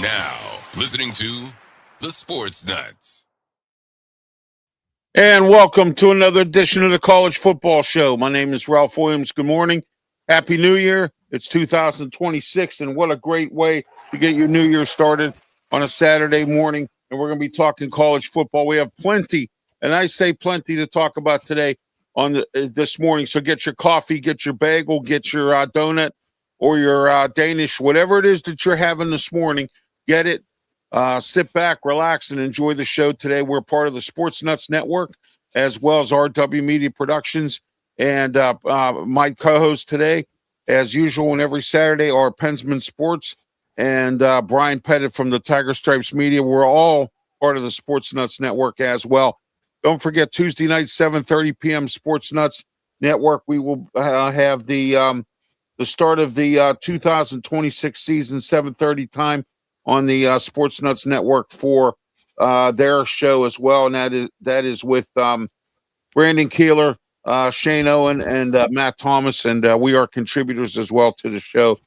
now listening to the Sports Nuts. And welcome to another edition of the College Football Show. My name is Ralph Williams. Good morning. Happy New Year. It's 2026, and what a great way to get your New Year started on a Saturday morning. And we're going to be talking college football. We have plenty, and I say plenty to talk about today on this morning. So get your coffee, get your bagel, get your donut or your Danish, whatever it is that you're having this morning. Get it. Sit back, relax, and enjoy the show today. We're part of the Sports Nuts Network, as well as RW Media Productions. And my co-host today, as usual, and every Saturday, are PENSMAN Sports and Brian Pettitt from the Tiger Stripes Media. We're all part of the Sports Nuts Network as well. Don't forget, Tuesday night, 7:30 p.m., Sports Nuts Network. We will have the start of the 2026 season, 7:30 time, on the Sports Nuts Network for their show as well, and that is with Brandon Keeler, Shane Owen, and Matt Thomas, and we are contributors as well to the show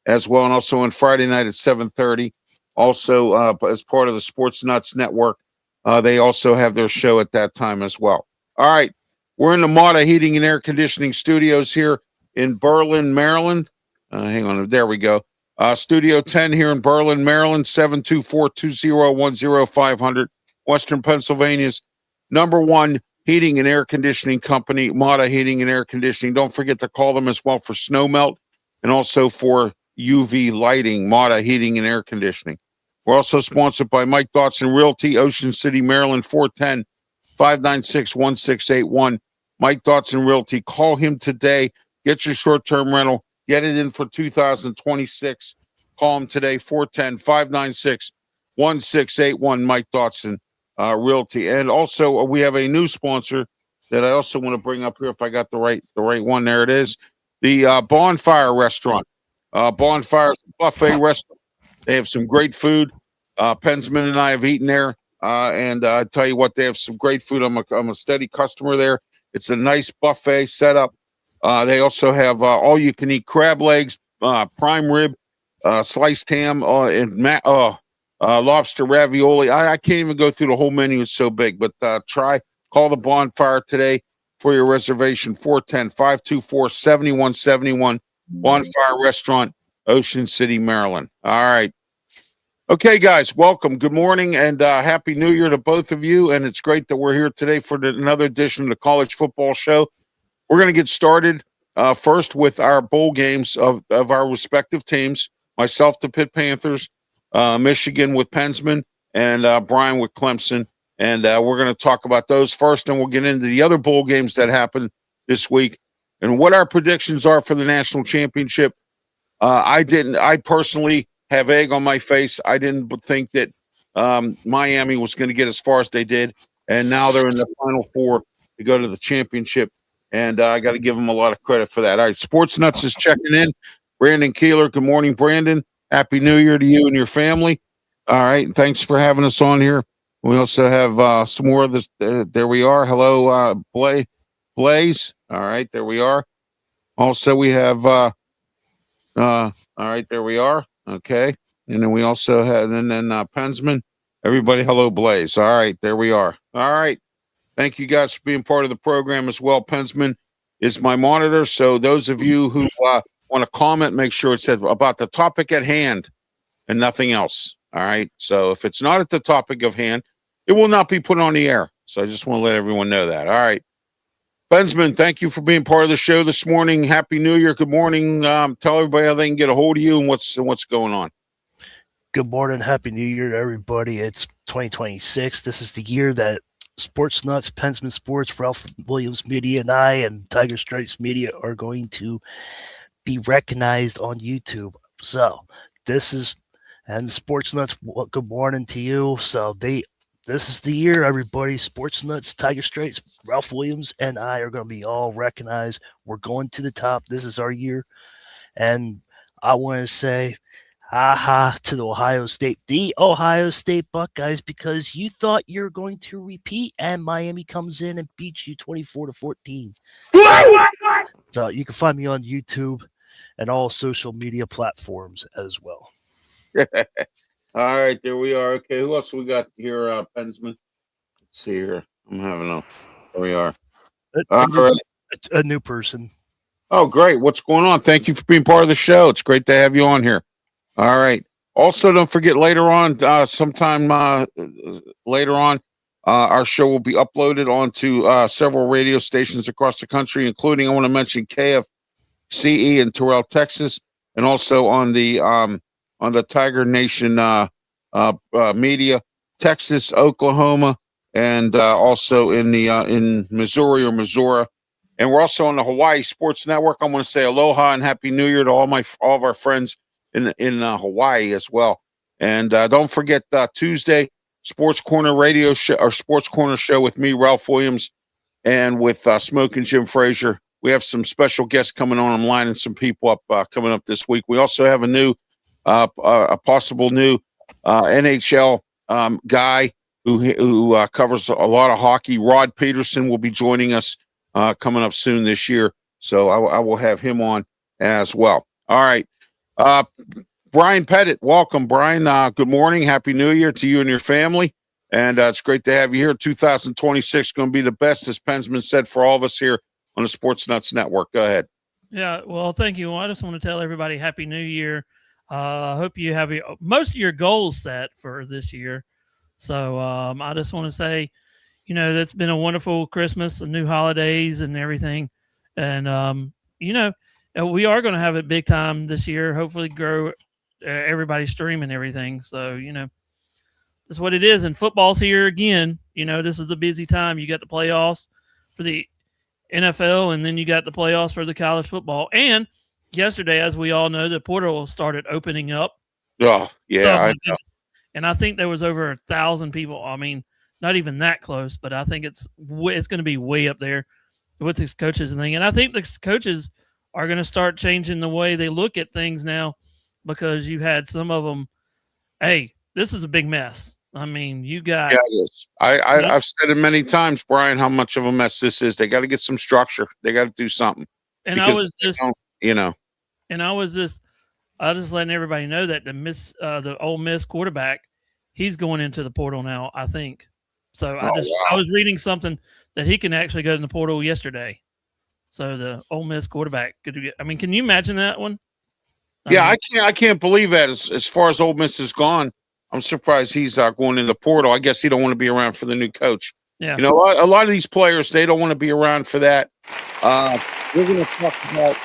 as well, and also on Friday night at 7:30, also as part of the Sports Nuts Network. They also have their show at that time as well. All right, we're in the Mata Heating and Air Conditioning Studios here in Berlin, Maryland. Hang on, there we go. Studio 10 here in Berlin, Maryland, 724-201-0500, Western Pennsylvania's #1 heating and air conditioning company, Mata Heating and Air Conditioning. Don't forget to call them as well for snow melt and also for UV lighting, Mata Heating and Air Conditioning. We're also sponsored by Mike Dotson Realty, Ocean City, Maryland, 410-596-1681. Mike Dotson Realty. Call him today. Get your short-term rental. Get it in for 2026. Call him today, 410-596-1681, Mike Dotson Realty. And also, we have a new sponsor that I also want to bring up here, if I got the right one. There it is. The Bonfire Restaurant. Bonfire's buffet restaurant. They have some great food. PENSMAN and I have eaten there. And I tell you what, they have some great food. I'm a steady customer there. It's a nice buffet setup. They also have all-you-can-eat crab legs, prime rib, sliced ham, and lobster ravioli. I can't even go through the whole menu. It's so big. But call the Bonfire today for your reservation, 410-524-7171, Bonfire Restaurant, Ocean City, Maryland. All right. Okay, guys, welcome. Good morning, and Happy New Year to both of you. And it's great that we're here today for another edition of the College Football Show. We're going to get started first with our bowl games of our respective teams. Myself, the Pitt Panthers, Michigan with PENSMAN, and Brian with Clemson. And we're going to talk about those first, and we'll get into the other bowl games that happened this week and what our predictions are for the national championship. I personally have egg on my face. I didn't think that Miami was going to get as far as they did, and now they're in the Final Four to go to the championship. And I got to give them a lot of credit for that. All right, Sports Nuts is checking in. Brandon Keeler, good morning, Brandon. Happy New Year to you and your family. All right, thanks for having us on here. We also have some more of this. There we are. Hello, Blaze. All right, there we are. Also, we have, all right, there we are. Okay, and then we also have, and then PENSMAN. Everybody, hello, Blaze. All right, there we are. All right. Thank you guys for being part of the program as well. PENSMAN is my monitor, so those of you who want to comment, make sure it says about the topic at hand and nothing else. All right? So if it's not at the topic of hand, it will not be put on the air. So I just want to let everyone know that. All right. PENSMAN, thank you for being part of the show this morning. Happy New Year. Good morning. Tell everybody how they can get a hold of you and what's going on. Good morning. Happy New Year to everybody. It's 2026. This is the year that Sports Nuts, PENSMAN Sports, Ralph Williams Media, and I, and Tiger Stripes Media are going to be recognized on YouTube. So this is, and Sports Nuts, good morning to you. So this is the year, everybody. Sports Nuts, Tiger Stripes, Ralph Williams, and I are going to be all recognized. We're going to the top. This is our year. And I want to say, to the Ohio State Buckeyes, because you thought you're going to repeat and Miami comes in and beats you 24-14. So you can find me on YouTube and all social media platforms as well. All right, there we are. Okay, who else we got here, PENSMAN? Let's see here. I'm having a. There we are. All right. A new person. Oh, great. What's going on? Thank you for being part of the show. It's great to have you on here. All right. Also, don't forget later on, sometime later on, our show will be uploaded onto several radio stations across the country, including, I want to mention, KFCE in Terrell, Texas, and also on the Tiger Nation media, Texas, Oklahoma, and also in Missouri or Missouri. And we're also on the Hawaii Sports Network. I want to say aloha and happy New Year to all of our friends in Hawaii as well. And don't forget Tuesday Sports Corner radio show or Sports Corner show with me, Ralph Williams, and with Smoke and Jim Frazier. We have some special guests coming on. I'm lining some people up coming up this week. We also have a possible new NHL guy who covers a lot of hockey. Rod Peterson will be joining us coming up soon this year. So I will have him on as well. All right. Bryan Pettitt, welcome, Bryan. Good morning. Happy New Year to you and your family. And it's great to have you here. 2026 is going to be the best, as PENSMAN said, for all of us here on the Sports Nuts Network. Go ahead. Yeah, well, thank you. I just want to tell everybody Happy New Year. I hope you have most of your goals set for this year. So I just want to say, that's been a wonderful Christmas and new holidays and everything. And, we are going to have it big time this year, hopefully grow everybody's stream and everything. So, that's what it is. And football's here again. This is a busy time. You got the playoffs for the NFL, and then you got the playoffs for the college football. And yesterday, as we all know, the portal started opening up. Oh, yeah. So, I know. And I think there was over 1,000 people. I mean, not even that close, but I think it's going to be way up there with these coaches and things. And I think the coaches are going to start changing the way they look at things now, because you had some of them, hey, this is a big mess. I mean, you got. Yeah, it is. I've said it many times, Bryan, how much of a mess this is. They got to get some structure. They got to do something. And I was just, And I was just letting everybody know that the Ole Miss quarterback, he's going into the portal now, I think. So I was reading something that he can actually go in the portal yesterday. So the Ole Miss quarterback could get. I mean, can you imagine that one? I can't believe that. As far as Ole Miss is gone, I'm surprised he's going in the portal. I guess he don't want to be around for the new coach. Yeah. A lot of these players, they don't want to be around for that. We're going to talk about.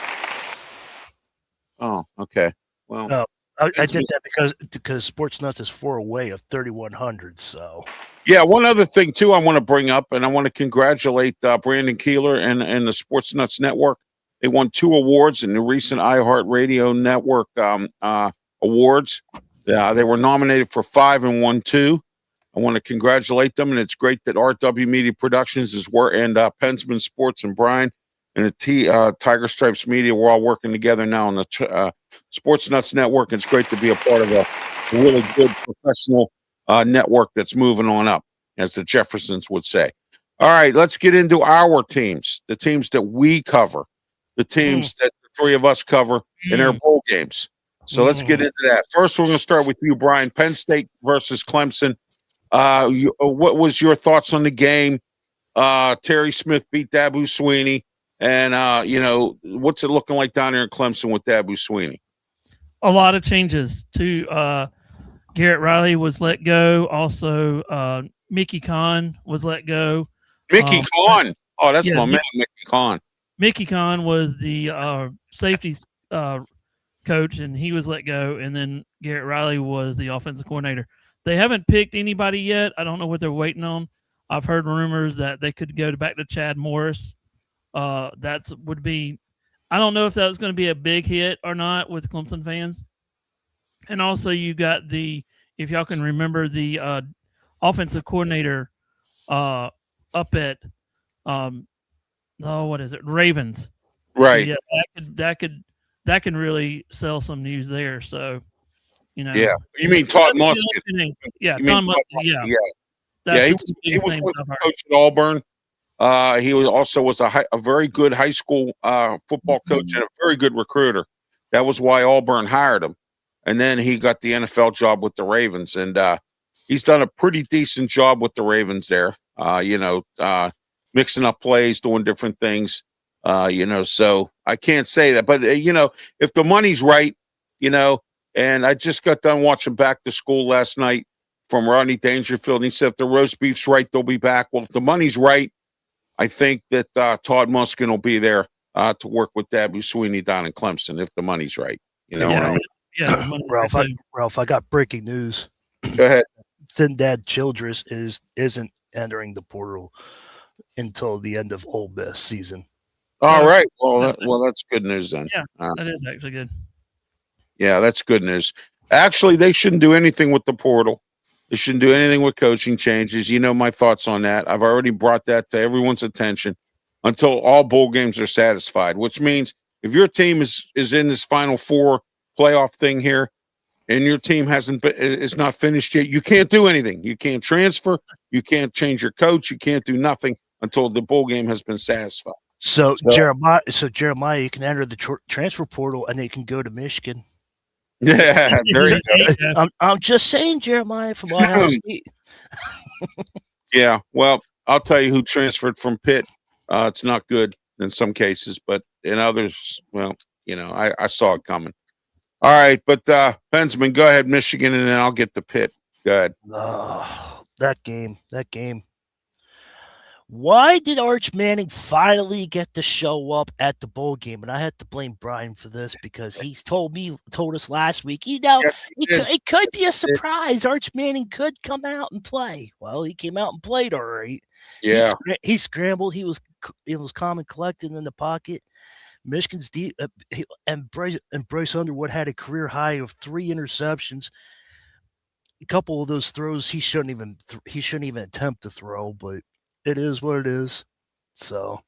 Oh, okay. Well, no, I did that because Sports Nuts is 4 away of 3,100. So. Yeah, one other thing too I want to bring up, and I want to congratulate Brandon Keeler and the Sports Nuts Network. They won 2 awards in the recent iHeartRadio Network awards. They were nominated for 5 and won 2. I want to congratulate them, and it's great that RW Media Productions and PENSMAN Sports and Bryan and the Tiger Stripes Media, we're all working together now on the Sports Nuts Network. It's great to be a part of a really good professional network that's moving on up, as the Jeffersons would say. All right, let's get into our teams, the teams that we cover, the teams that the 3 of us cover in their bowl games. So let's get into that. First, we're going to start with you, Bryan. Penn State versus Clemson. What was your thoughts on the game? Terry Smith beat Dabo Swinney. And, what's it looking like down there in Clemson with Dabo Swinney? A lot of changes to Garrett Riley was let go. Also, Mickey Conn was let go. Mickey Conn. Oh, that's my man, Mickey Conn. Mickey Conn was the safeties coach, and he was let go. And then Garrett Riley was the offensive coordinator. They haven't picked anybody yet. I don't know what they're waiting on. I've heard rumors that they could go back to Chad Morris. Would be. I don't know if that was going to be a big hit or not with Clemson fans. And also, you got if y'all can remember, the offensive coordinator up at what is it, Ravens? Right. So yeah, that can really sell some news there. So, Yeah, you mean Todd Musket? Yeah, Todd Musket. Yeah. He was with the coach at Auburn. He was a very good high school football coach and a very good recruiter. That was why Auburn hired him. and then he got the NFL job with the Ravens, and he's done a pretty decent job with the Ravens there. Mixing up plays, doing different things. So I can't say that, but if the money's right, and I just got done watching Back to School last night from Rodney Dangerfield, and he said if the roast beef's right, they'll be back. Well, if the money's right, I think that Todd Muskin will be there to work with Dabby Sweeney down in Clemson if the money's right. You know what I mean? Yeah, Ralph, I got breaking news. Go ahead. Thin Dad Childress isn't entering the portal until the end of Ole Miss season. All right. Well, that's good news then. Yeah, that is actually good. Yeah, that's good news. Actually, they shouldn't do anything with the portal. They shouldn't do anything with coaching changes. You know my thoughts on that. I've already brought that to everyone's attention until all bowl games are satisfied, which means if your team is in this Final Four playoff thing here and your team is not finished yet, you can't do anything. You can't transfer. You can't change your coach. You can't do nothing until the bowl game has been satisfied. So Jeremiah, you can enter the transfer portal and then you can go to Michigan. Yeah, there you go. I'm just saying, Jeremiah from Ohio State. Yeah, well, I'll tell you who transferred from Pitt. It's not good in some cases, but in others, well, I saw it coming. All right, but PENSMAN, go ahead, Michigan, and then I'll get the Pitt. Go ahead. Oh, that game. Why did Arch Manning finally get to show up at the bowl game? And I had to blame Brian for this because he told us last week, Yes, it could be a surprise. Arch Manning could come out and play. Well, he came out and played all right. Yeah. He scrambled. He was calm and collected in the pocket. Michigan's deep, and Bryce Underwood had a career high of 3 interceptions. A couple of those throws he shouldn't even attempt to throw, but it is what it is. So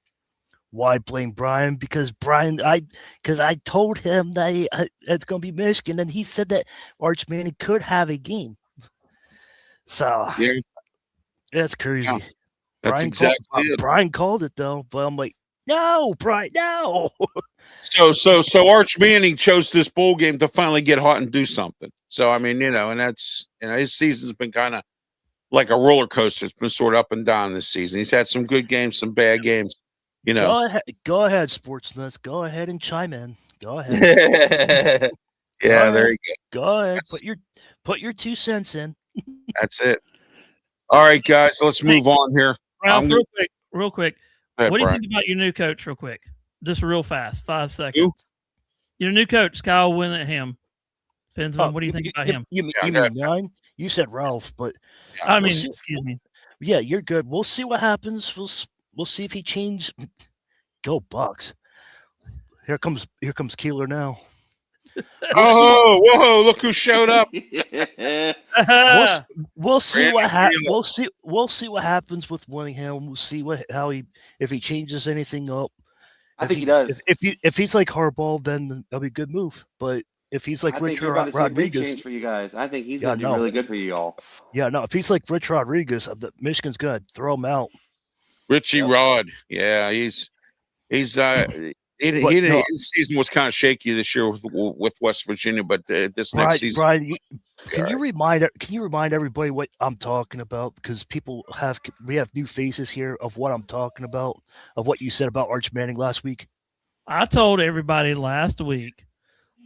why blame Brian? Because I told him that it's going to be Michigan, and he said that Arch Manning could have a game. So yeah, that's crazy. Yeah, that's exactly it. Brian called it though, but I'm like, no, Brian, no. So Arch Manning chose this bowl game to finally get hot and do something. So I mean, and that's his season's been kind of like a roller coaster. It's been sort of up and down this season. He's had some good games, some bad games. Go ahead, Sports Nuts. Go ahead and chime in. Go ahead. Yeah, there you go. Go ahead. Put your 2 cents in. That's it. All right, guys, let's move on here. Ralph, real quick. Ahead, What do you Brian. think about your new coach, real quick? Just real fast, 5 seconds. Your new coach, Kyle Whittingham. PENSMAN, what do you think about him? You mean mine? You said Ralph, but Excuse me. Yeah, you're good. We'll see what happens. We'll see if he changes. Go Bucks! Here comes Keeler now. Whoa! Look who showed up. We'll see what happens. We'll see what happens with Whittingham. We'll see if he changes anything up. I think he does. If he's like Harbaugh, then that'll be a good move. But if he's like Rich Rodriguez, big change Rodriguez, for you guys. I think he's going to do really good for you all. yeah, no. If he's like Rich Rodriguez, Michigan's going to throw him out. Richie Rod. Yeah, he's his season was kind of shaky this year with West Virginia, but this next season, Brian, can you remind everybody what I'm talking about? Because we have new faces here of what I'm talking about, of what you said about Arch Manning last week. I told everybody last week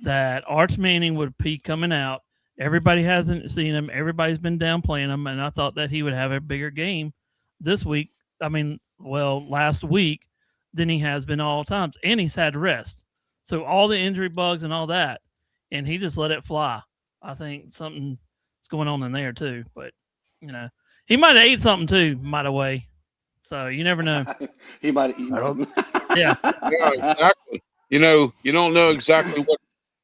that Arch Manning would be coming out. Everybody hasn't seen him. Everybody's been downplaying him, and I thought that he would have a bigger game this week. Last week than he has been all times, and he's had rest. So all the injury bugs and all that, and he just let it fly. I think something's going on in there too, but he might have ate something too, by the way. So you never know. He might have eaten something. Yeah, exactly. You don't know exactly what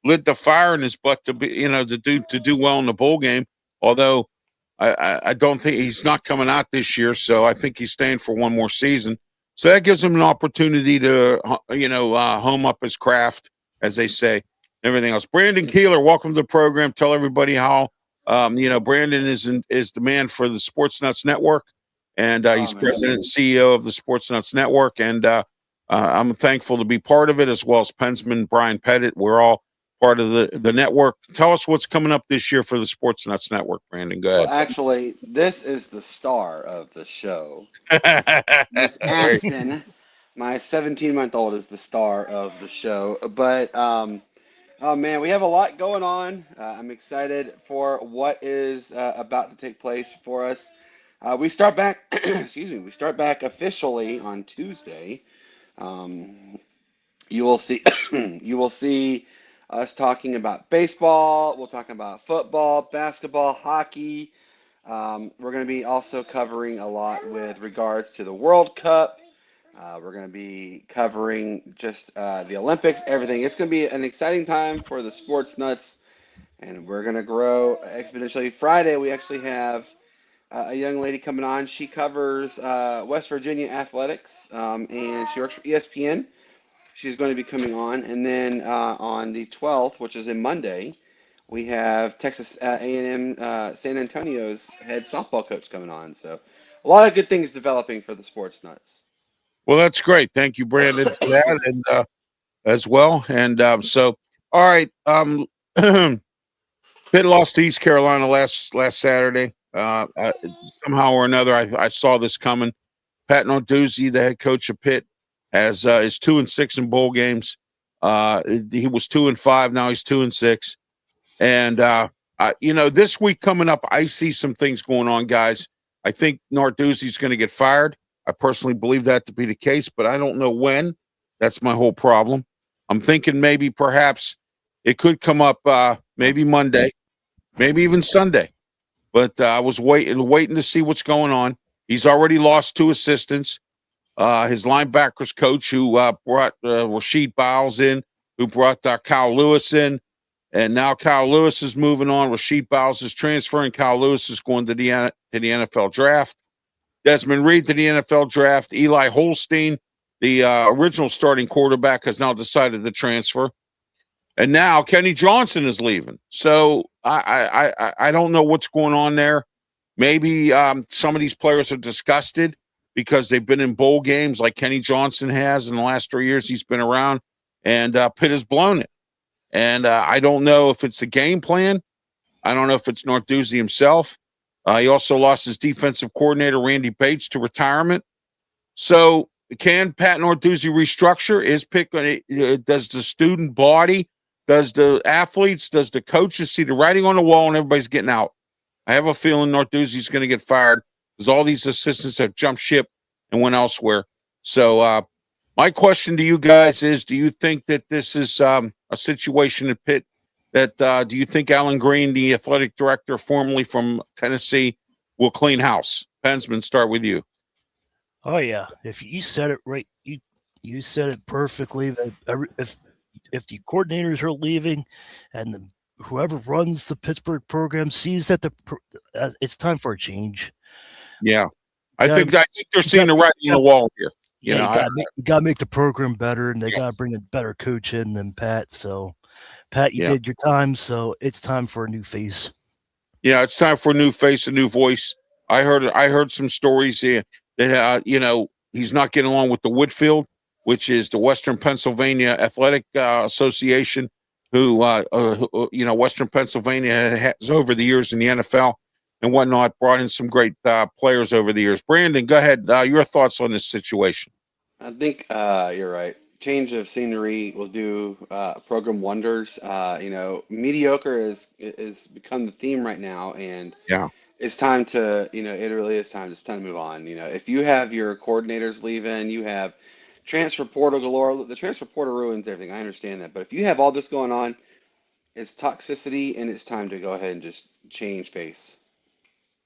lit the fire in his butt to be, to do well in the bowl game. Although I don't think he's not coming out this year, so I think he's staying for one more season. So that gives him an opportunity to, home up his craft, as they say, everything else. Brandon Keeler, welcome to the program. Tell everybody how, Brandon is the man for the Sports Nuts Network, and he's president and CEO of the Sports Nuts Network, and I'm thankful to be part of it, as well as PENSMAN, Brian Pettitt. We're all part of the network. Tell us what's coming up this year for the Sports Nuts Network, Brandon. Go ahead. Well, actually, this is the star of the show. Miss Right. Aspen, my 17-month-old, is the star of the show. But oh man, we have a lot going on. I'm excited for what is about to take place for us. We start back, excuse me, we start back officially on Tuesday. You will see, you will see us talking about baseball. We'll talk about football, basketball, hockey. We're going to be also covering a lot with regards to the World Cup. We're going to be covering just the Olympics, everything. It's going to be an exciting time for the Sports Nuts, and we're going to grow exponentially. Friday, we actually have a young lady coming on. She covers West Virginia athletics, and she works for ESPN. She's going to be coming on. And then on the 12th, which is a Monday, we have Texas A&M San Antonio's head softball coach coming on. So a lot of good things developing for the Sports Nuts. Well, that's great. Thank you, Brandon, for that, and as well. And so, all right. Pitt lost to East Carolina last Saturday. Somehow or another, I saw this coming. Pat Narduzzi, the head coach of Pitt, is 2-6 in bowl games. He was 2-5. Now he's 2-6. And this week coming up, I see some things going on, guys. I think Narduzzi's going to get fired. I personally believe that to be the case, but I don't know when. That's my whole problem. I'm thinking maybe perhaps it could come up maybe Monday, maybe even Sunday. But I was waiting to see what's going on. He's already lost 2 assistants. His linebackers coach, who brought Rasheed Biles in, who brought Kyle Lewis in, and now Kyle Lewis is moving on. Rasheed Biles is transferring. Kyle Lewis is going to the NFL draft. Desmond Reed to the NFL draft. Eli Holstein, the original starting quarterback, has now decided to transfer. And now Kenny Johnson is leaving. So I don't know what's going on there. Maybe some of these players are disgusted because they've been in bowl games like Kenny Johnson has in the last 3 years he's been around, and Pitt has blown it. And I don't know if it's a game plan. I don't know if it's Narduzzi himself. He also lost his defensive coordinator, Randy Bates, to retirement. So can Pat Narduzzi restructure? Is Pitt does the student body, does the athletes, does the coaches see the writing on the wall and everybody's getting out? I have a feeling Narduzzi's going to get fired because all these assistants have jumped ship and went elsewhere. So my question to you guys is, do you think that this is a situation at Pitt that do you think Alan Green, the athletic director formerly from Tennessee, will clean house? PENSMAN, start with you. Oh yeah, if you said it right, you said it perfectly. That if the coordinators are leaving, and whoever runs the Pittsburgh program sees that it's time for a change. Yeah, I think they're seeing the writing on the wall here. You got to make the program better, and they got to bring a better coach in than Pat. So, Pat, you did your time, so it's time for a new face. Yeah, it's time for a new face, a new voice. I heard some stories here that he's not getting along with the Woodfield, which is the Western Pennsylvania Athletic Association, who Western Pennsylvania has over the years in the NFL and whatnot brought in some great players over the years. Brandon, go ahead. Your thoughts on this situation? I think you're right. Change of scenery will do program wonders. Mediocre is become the theme right now, and it's time to it really is time. It's time to move on. If you have your coordinators leaving, you have transfer portal galore. The transfer portal ruins everything. I understand that, but if you have all this going on, it's toxicity, and it's time to go ahead and just change face.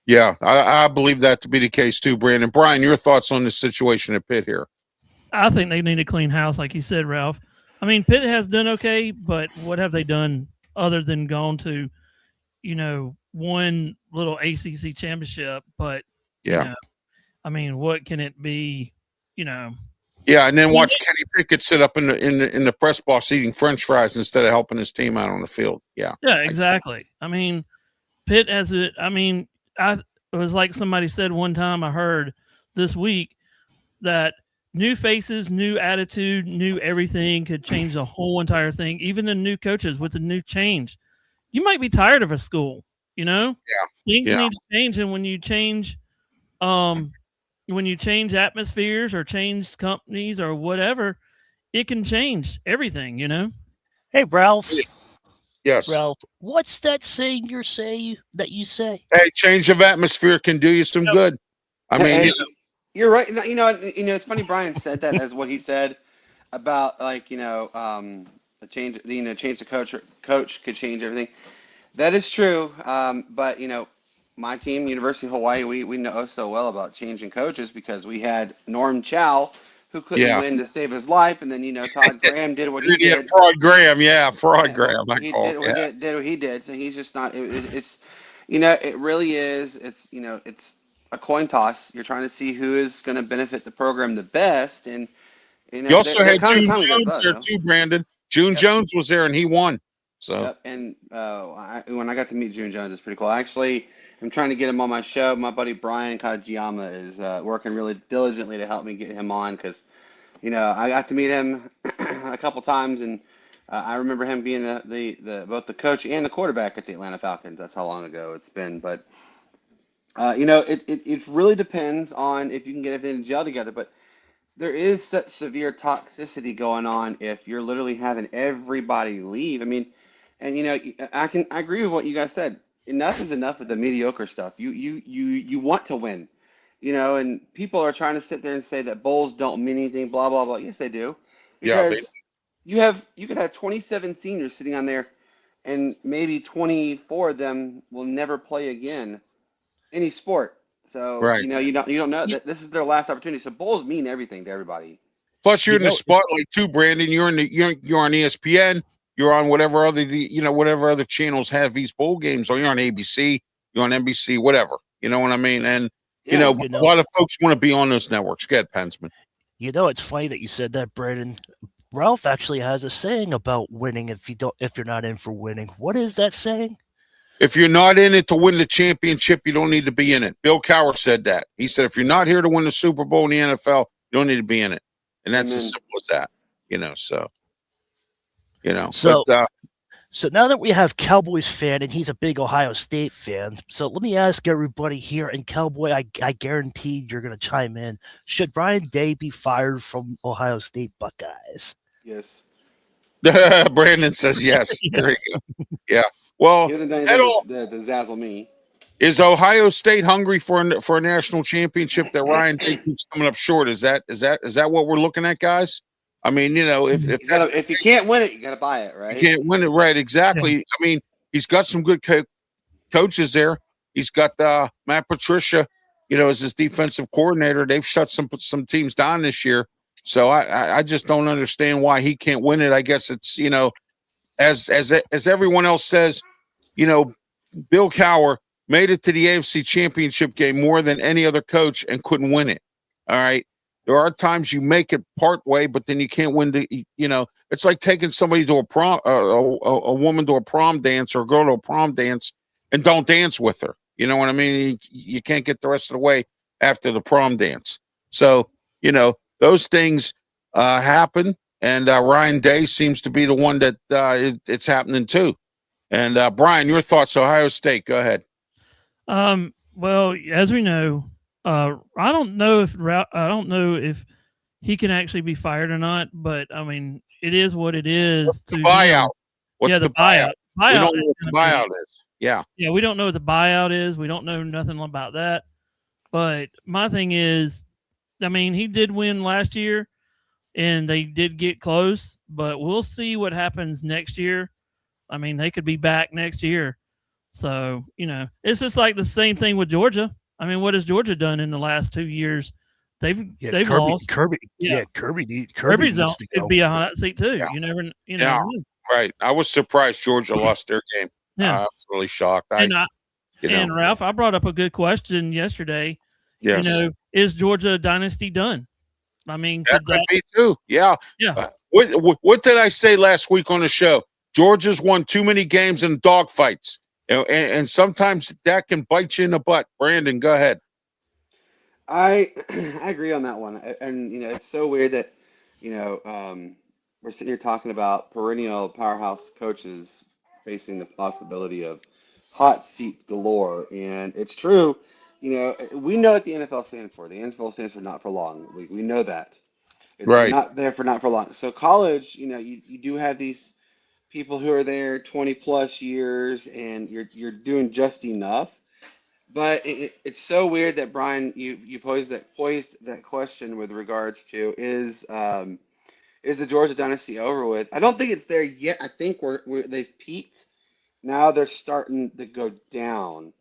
Yeah, I believe that to be the case too, Brandon. Brian, your thoughts on this situation at Pitt here? I think they need a clean house, like you said, Ralph. I mean, Pitt has done okay, but what have they done other than gone to, one little ACC championship? But what can it be? Yeah, and then watch Kenny Pickett sit up in the press box eating French fries instead of helping his team out on the field. Yeah, exactly. I mean, Pitt has it. I mean, it was like somebody said one time. I heard this week that new faces, new attitude, new everything could change the whole entire thing. Even the new coaches with the new change, you might be tired of a school. Things Yeah. need to change, and when you change atmospheres or change companies or whatever, it can change everything. Hey, Ralph. Yes. Ralph, what's that saying that you say? Hey, change of atmosphere can do you some good. I mean, Hey, you're right. It's funny. Brian said that as what he said about a change. Change the coach could change everything. That is true. But my team, University of Hawaii, we know so well about changing coaches because we had Norm Chow, who couldn't win to save his life, and then Todd Graham did what he did. Fraud Graham, Graham. He did what he did. So he's just not. It's it really is. It's a coin toss. You're trying to see who is going to benefit the program the best, and you also had June Jones there too, Brandon. June Jones was there, and he won. So, yep. And when I got to meet June Jones, it's pretty cool. Actually, I'm trying to get him on my show. My buddy Bryan Kajiyama is working really diligently to help me get him on because, I got to meet him a couple times, and I remember him being both the coach and the quarterback at the Atlanta Falcons. That's how long ago it's been. But it really depends on if you can get everything to gel together. But there is such severe toxicity going on if you're literally having everybody leave. I mean, and I agree with what you guys said. Enough is enough with the mediocre stuff. You want to win, and people are trying to sit there and say that bowls don't mean anything, blah blah blah. Yes, they do. Because you could have 27 seniors sitting on there, and maybe 24 of them will never play again any sport. So you don't know that this is their last opportunity. So bowls mean everything to everybody. Plus, you're in the spotlight too, Brandon. You're on ESPN. You're on whatever other channels have these bowl games. Or you're on ABC. You're on NBC. Whatever. You know what I mean? And a lot of folks want to be on those networks. Go ahead, Pensman. It's funny that you said that, Brandon. Ralph actually has a saying about winning if you're not in for winning. What is that saying? If you're not in it to win the championship, you don't need to be in it. Bill Cowher said that. He said, if you're not here to win the Super Bowl in the NFL, you don't need to be in it. And that's as simple as that, So now that we have Cowboys fan and he's a big Ohio State fan, so let me ask everybody here, and Cowboy, I guarantee you're going to chime in. Should Ryan Day be fired from Ohio State Buckeyes? Yes. Brandon says yes. There you go. Yeah. Well, the zazzle me. Is Ohio State hungry for a national championship that Ryan Day keeps coming up short? Is that what we're looking at, guys? I mean, if you can't win it, you got to buy it, right? You can't win it, right? Exactly. Yeah. I mean, he's got some good coaches there. He's got Matt Patricia, as his defensive coordinator. They've shut some teams down this year. So I just don't understand why he can't win it. I guess it's as everyone else says, Bill Cowher made it to the AFC Championship game more than any other coach and couldn't win it. All right. There are times you make it part way, but then you can't win it's like taking somebody to a prom, a woman to a prom dance or a girl to a prom dance and don't dance with her. You know what I mean? You can't get the rest of the way after the prom dance. So, those things happen. And Ryan Day seems to be the one that it's happening to. And Brian, your thoughts, Ohio State, go ahead. Well, as we know, I don't know if he can actually be fired or not, but I mean, it is what it is. What's the buyout? What's the buyout? We don't know what the buyout is. Yeah. Yeah, we don't know what the buyout is. We don't know nothing about that. But my thing is, I mean, he did win last year, and they did get close, but we'll see what happens next year. I mean, they could be back next year. So, it's just like the same thing with Georgia. I mean, what has Georgia done in the last 2 years? They've lost. Kirby's could be a hot seat too. Yeah. You never. Right. I was surprised Georgia lost their game. Yeah. I was really shocked. And Ralph, I brought up a good question yesterday. Yes. Is Georgia dynasty done? I mean, that could be too. Yeah. Yeah. What did I say last week on the show? Georgia's won too many games in dogfights. And sometimes that can bite you in the butt. Brandon, go ahead. I I agree on that one. And it's so weird that we're sitting here talking about perennial powerhouse coaches facing the possibility of hot seat galore, and it's true. We know what the NFL stands for. The NFL stands for not for long. We know that. It's Right. not there for not for long. So college, you do have these people who are there 20 plus years, and you're doing just enough. But it's so weird that Brian, you posed that question with regards to is the Georgia dynasty over with? I don't think it's there yet. I think they've peaked. Now they're starting to go down.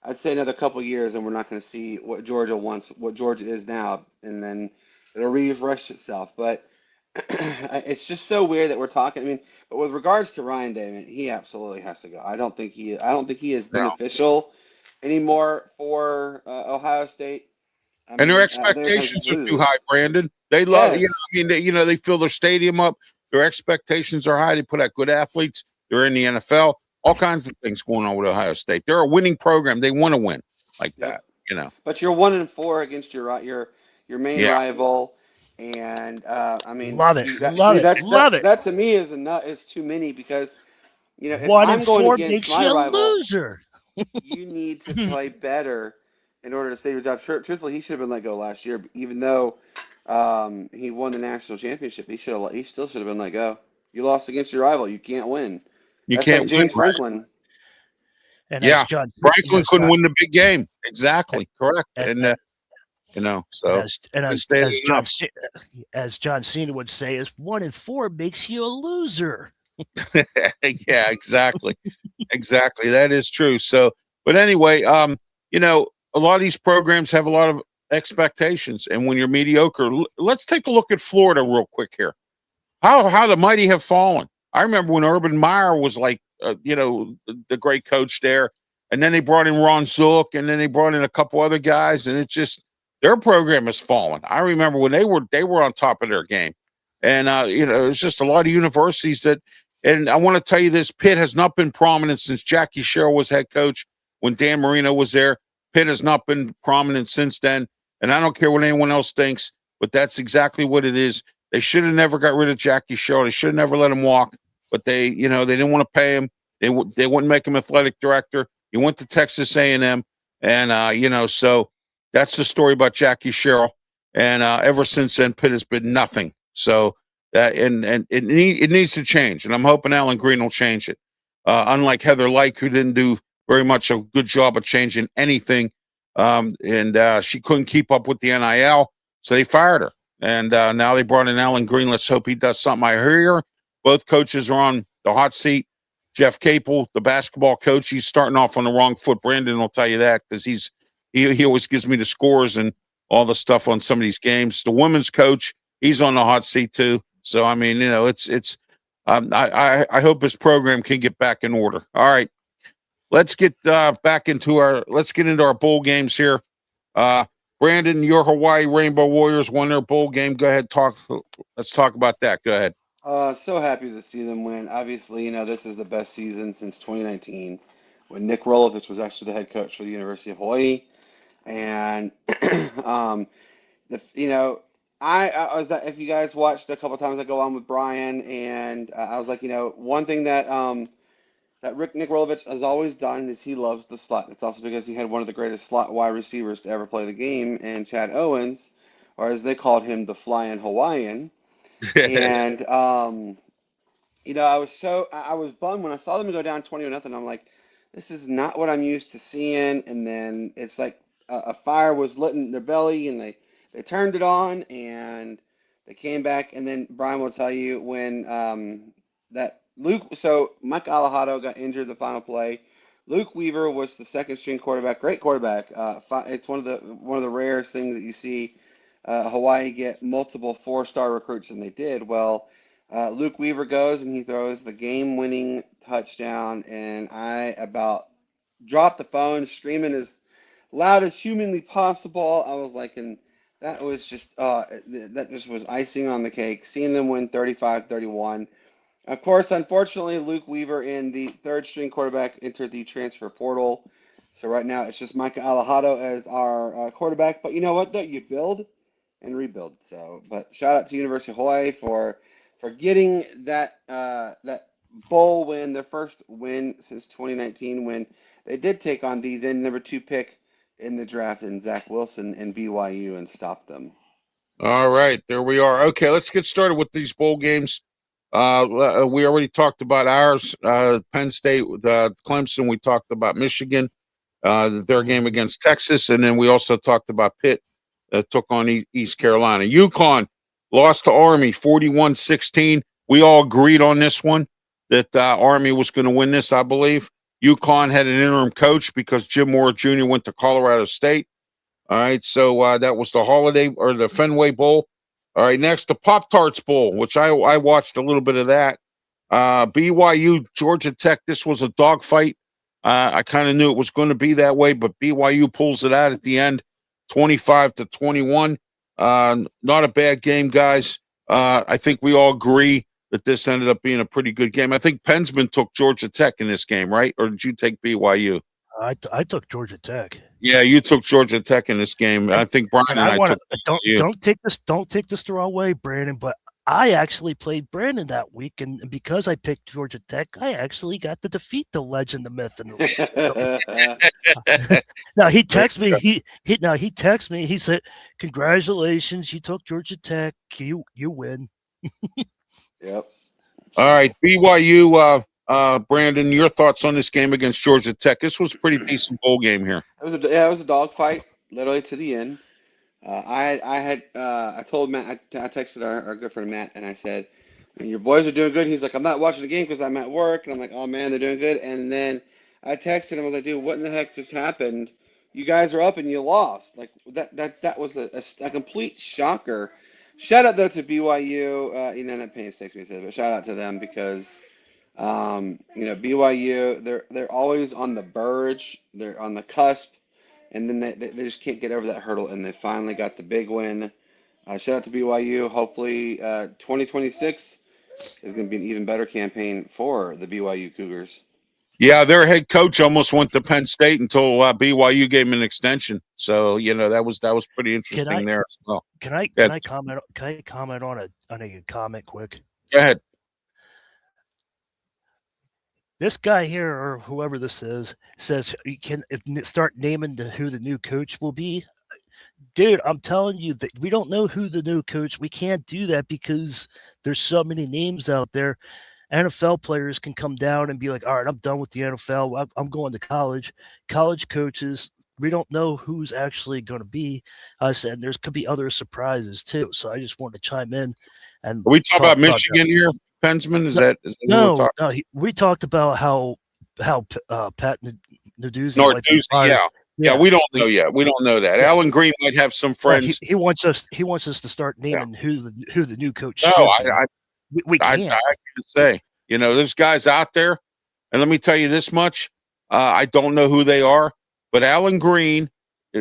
I'd say another couple years, and we're not going to see what Georgia wants, what Georgia is now, and then it'll refresh itself. But it's just so weird that we're talking. I mean, but with regards to Ryan Day, he absolutely has to go. I don't think he is No. beneficial anymore for Ohio State. I And their mean, they're going to expectations just are too lose. high, Brandon. They love, Yes. they fill their stadium up. Their expectations are high. They put out good athletes. They're in the NFL. All kinds of things going on with Ohio State. They're a winning program. They want to win like Yep. that. But you're 1-4 against your main Yeah. rival, and I mean, Love it. dude, Love it. Love it. that to me is too many because if One I'm and going four against makes my you a rival, loser. you need to play better in order to save your job. Truthfully, he should have been let go last year, even though he won the national championship. He still should have been let go. You lost against your rival. You can't win. You That's like can't win, James right? Franklin. And Yeah. Franklin as couldn't John, win the big game. Exactly. Correct. and, And, and so couldn't say it enough. As John Cena would say, is 1 and 4 makes you a loser. Yeah, exactly. Exactly. That is true. So, but anyway, a lot of these programs have a lot of expectations. And when you're mediocre, let's take a look at Florida real quick here. How the mighty have fallen. I remember when Urban Meyer was like, the great coach there. And then they brought in Ron Zook, and then they brought in a couple other guys, and it's just their program has fallen. I remember when they were on top of their game. And it's just a lot of universities that. And I want to tell you this: Pitt has not been prominent since Jackie Sherrill was head coach. When Dan Marino was there, Pitt has not been prominent since then. And I don't care what anyone else thinks, but that's exactly what it is. They should have never got rid of Jackie Sherrill. They should have never let him walk. But they didn't want to pay him. They wouldn't make him athletic director. He went to Texas A&M, and so that's the story about Jackie Sherrill. And ever since then, Pitt has been nothing. So. And it needs to change, and I'm hoping Alan Green will change it. Unlike Heather Lyke, who didn't do very much a good job of changing anything, and she couldn't keep up with the NIL, so they fired her. And now they brought in Alan Green. Let's hope he does something. I hear both coaches are on the hot seat. Jeff Capel, the basketball coach, he's starting off on the wrong foot. Brandon will tell you that because he always gives me the scores and all the stuff on some of these games. The women's coach, he's on the hot seat too. So I mean, it's. I hope his program can get back in order. All right, let's get back into our bowl games here. Brandon, your Hawaii Rainbow Warriors won their bowl game. Go ahead, let's talk about that. Go ahead. So happy to see them win. Obviously, this is the best season since 2019, when Nick Rolovich was actually the head coach for the University of Hawaii, and I was, if you guys watched a couple times I go on with Brian, and I was like, one thing that Nick Rolovich has always done is he loves the slot. It's also because he had one of the greatest slot wide receivers to ever play the game, and Chad Owens, or as they called him, the Flying Hawaiian. And I was bummed when I saw them go down 20-0. I'm like, this is not what I'm used to seeing. And then it's like a fire was lit in their belly, and they turned it on, and they came back. And then Brian will tell you when Mike Alejado got injured in the final play. Luke Weaver was the second string quarterback, great quarterback. It's one of the rarest things that you see Hawaii get multiple 4-star recruits, and they did. Well, Luke Weaver goes and he throws the game-winning touchdown, and I about dropped the phone, screaming as loud as humanly possible. I was like, and that was just was icing on the cake. Seeing them win 35-31. Of course, unfortunately, Luke Weaver and the third string quarterback entered the transfer portal. So right now it's just Micah Alejado as our quarterback. But you know what? Though you build and rebuild. So, but shout out to University of Hawaii for getting that that bowl win, their first win since 2019 when they did take on the then number 2 pick in the draft in Zach Wilson and BYU and stop them. All right, there we are. Okay, let's get started with these bowl games. We already talked about ours, Penn State, Clemson. We talked about Michigan, their game against Texas, and then we also talked about Pitt that took on East Carolina. UConn lost to Army 41-16. We all agreed on this one that Army was going to win this, I believe. UConn had an interim coach because Jim Moore Jr. went to Colorado State. All right, so that was the Holiday or the Fenway Bowl. All right, next the Pop-Tarts Bowl, which I watched a little bit of that. BYU, Georgia Tech, this was a dogfight. I kind of knew it was going to be that way, but BYU pulls it out at the end, 25-21. Not a bad game, guys. I think we all agree that this ended up being a pretty good game. I think PENSMAN took Georgia Tech in this game, right? Or did you take BYU? I took Georgia Tech. Yeah, you took Georgia Tech in this game. I think Brian and I took BYU. Don't take this the wrong way, Brandon, but I actually played Brandon that week, and because I picked Georgia Tech, I actually got to defeat the legend, the myth, and now he texted me. He texted me. He said, "Congratulations, you took Georgia Tech. You win." Yep. All right, BYU. Brandon, your thoughts on this game against Georgia Tech? This was a pretty decent bowl game here. It was a dogfight, literally to the end. I told Matt, I texted our good friend Matt, and I said, "Your boys are doing good." He's like, "I'm not watching the game because I'm at work," and I'm like, "Oh man, they're doing good." And then I texted him, I was like, "Dude, what in the heck just happened? You guys were up and you lost. Like that was a complete shocker." Shout out though to BYU. Not paying 6 me, but shout out to them because. BYU, they're always on the verge, they're on the cusp, and then they just can't get over that hurdle, and they finally got the big win. Shout out to BYU. Hopefully, 2026 is going to be an even better campaign for the BYU Cougars. Yeah, their head coach almost went to Penn State until BYU gave him an extension. So that was pretty interesting there as well. Can I comment? Can I comment on a comment quick? Go ahead. This guy here, or whoever this is, says you can start naming who the new coach will be. Dude, I'm telling you that we don't know who the new coach. We can't do that because there's so many names out there. NFL players can come down and be like, "All right, I'm done with the NFL. I'm going to college." College coaches, we don't know who's actually going to be us, and there's could be other surprises too. So I just want to chime in. And are we talking about Michigan here? PENSMAN? Is that no? We talked about how Pat Narduzzi. Yeah. We don't know yet. We don't know that. Alan Green might have some friends. He wants us to start naming who the new coach. No, we can't. I can say there's guys out there, and let me tell you this much: I don't know who they are, but Alan Green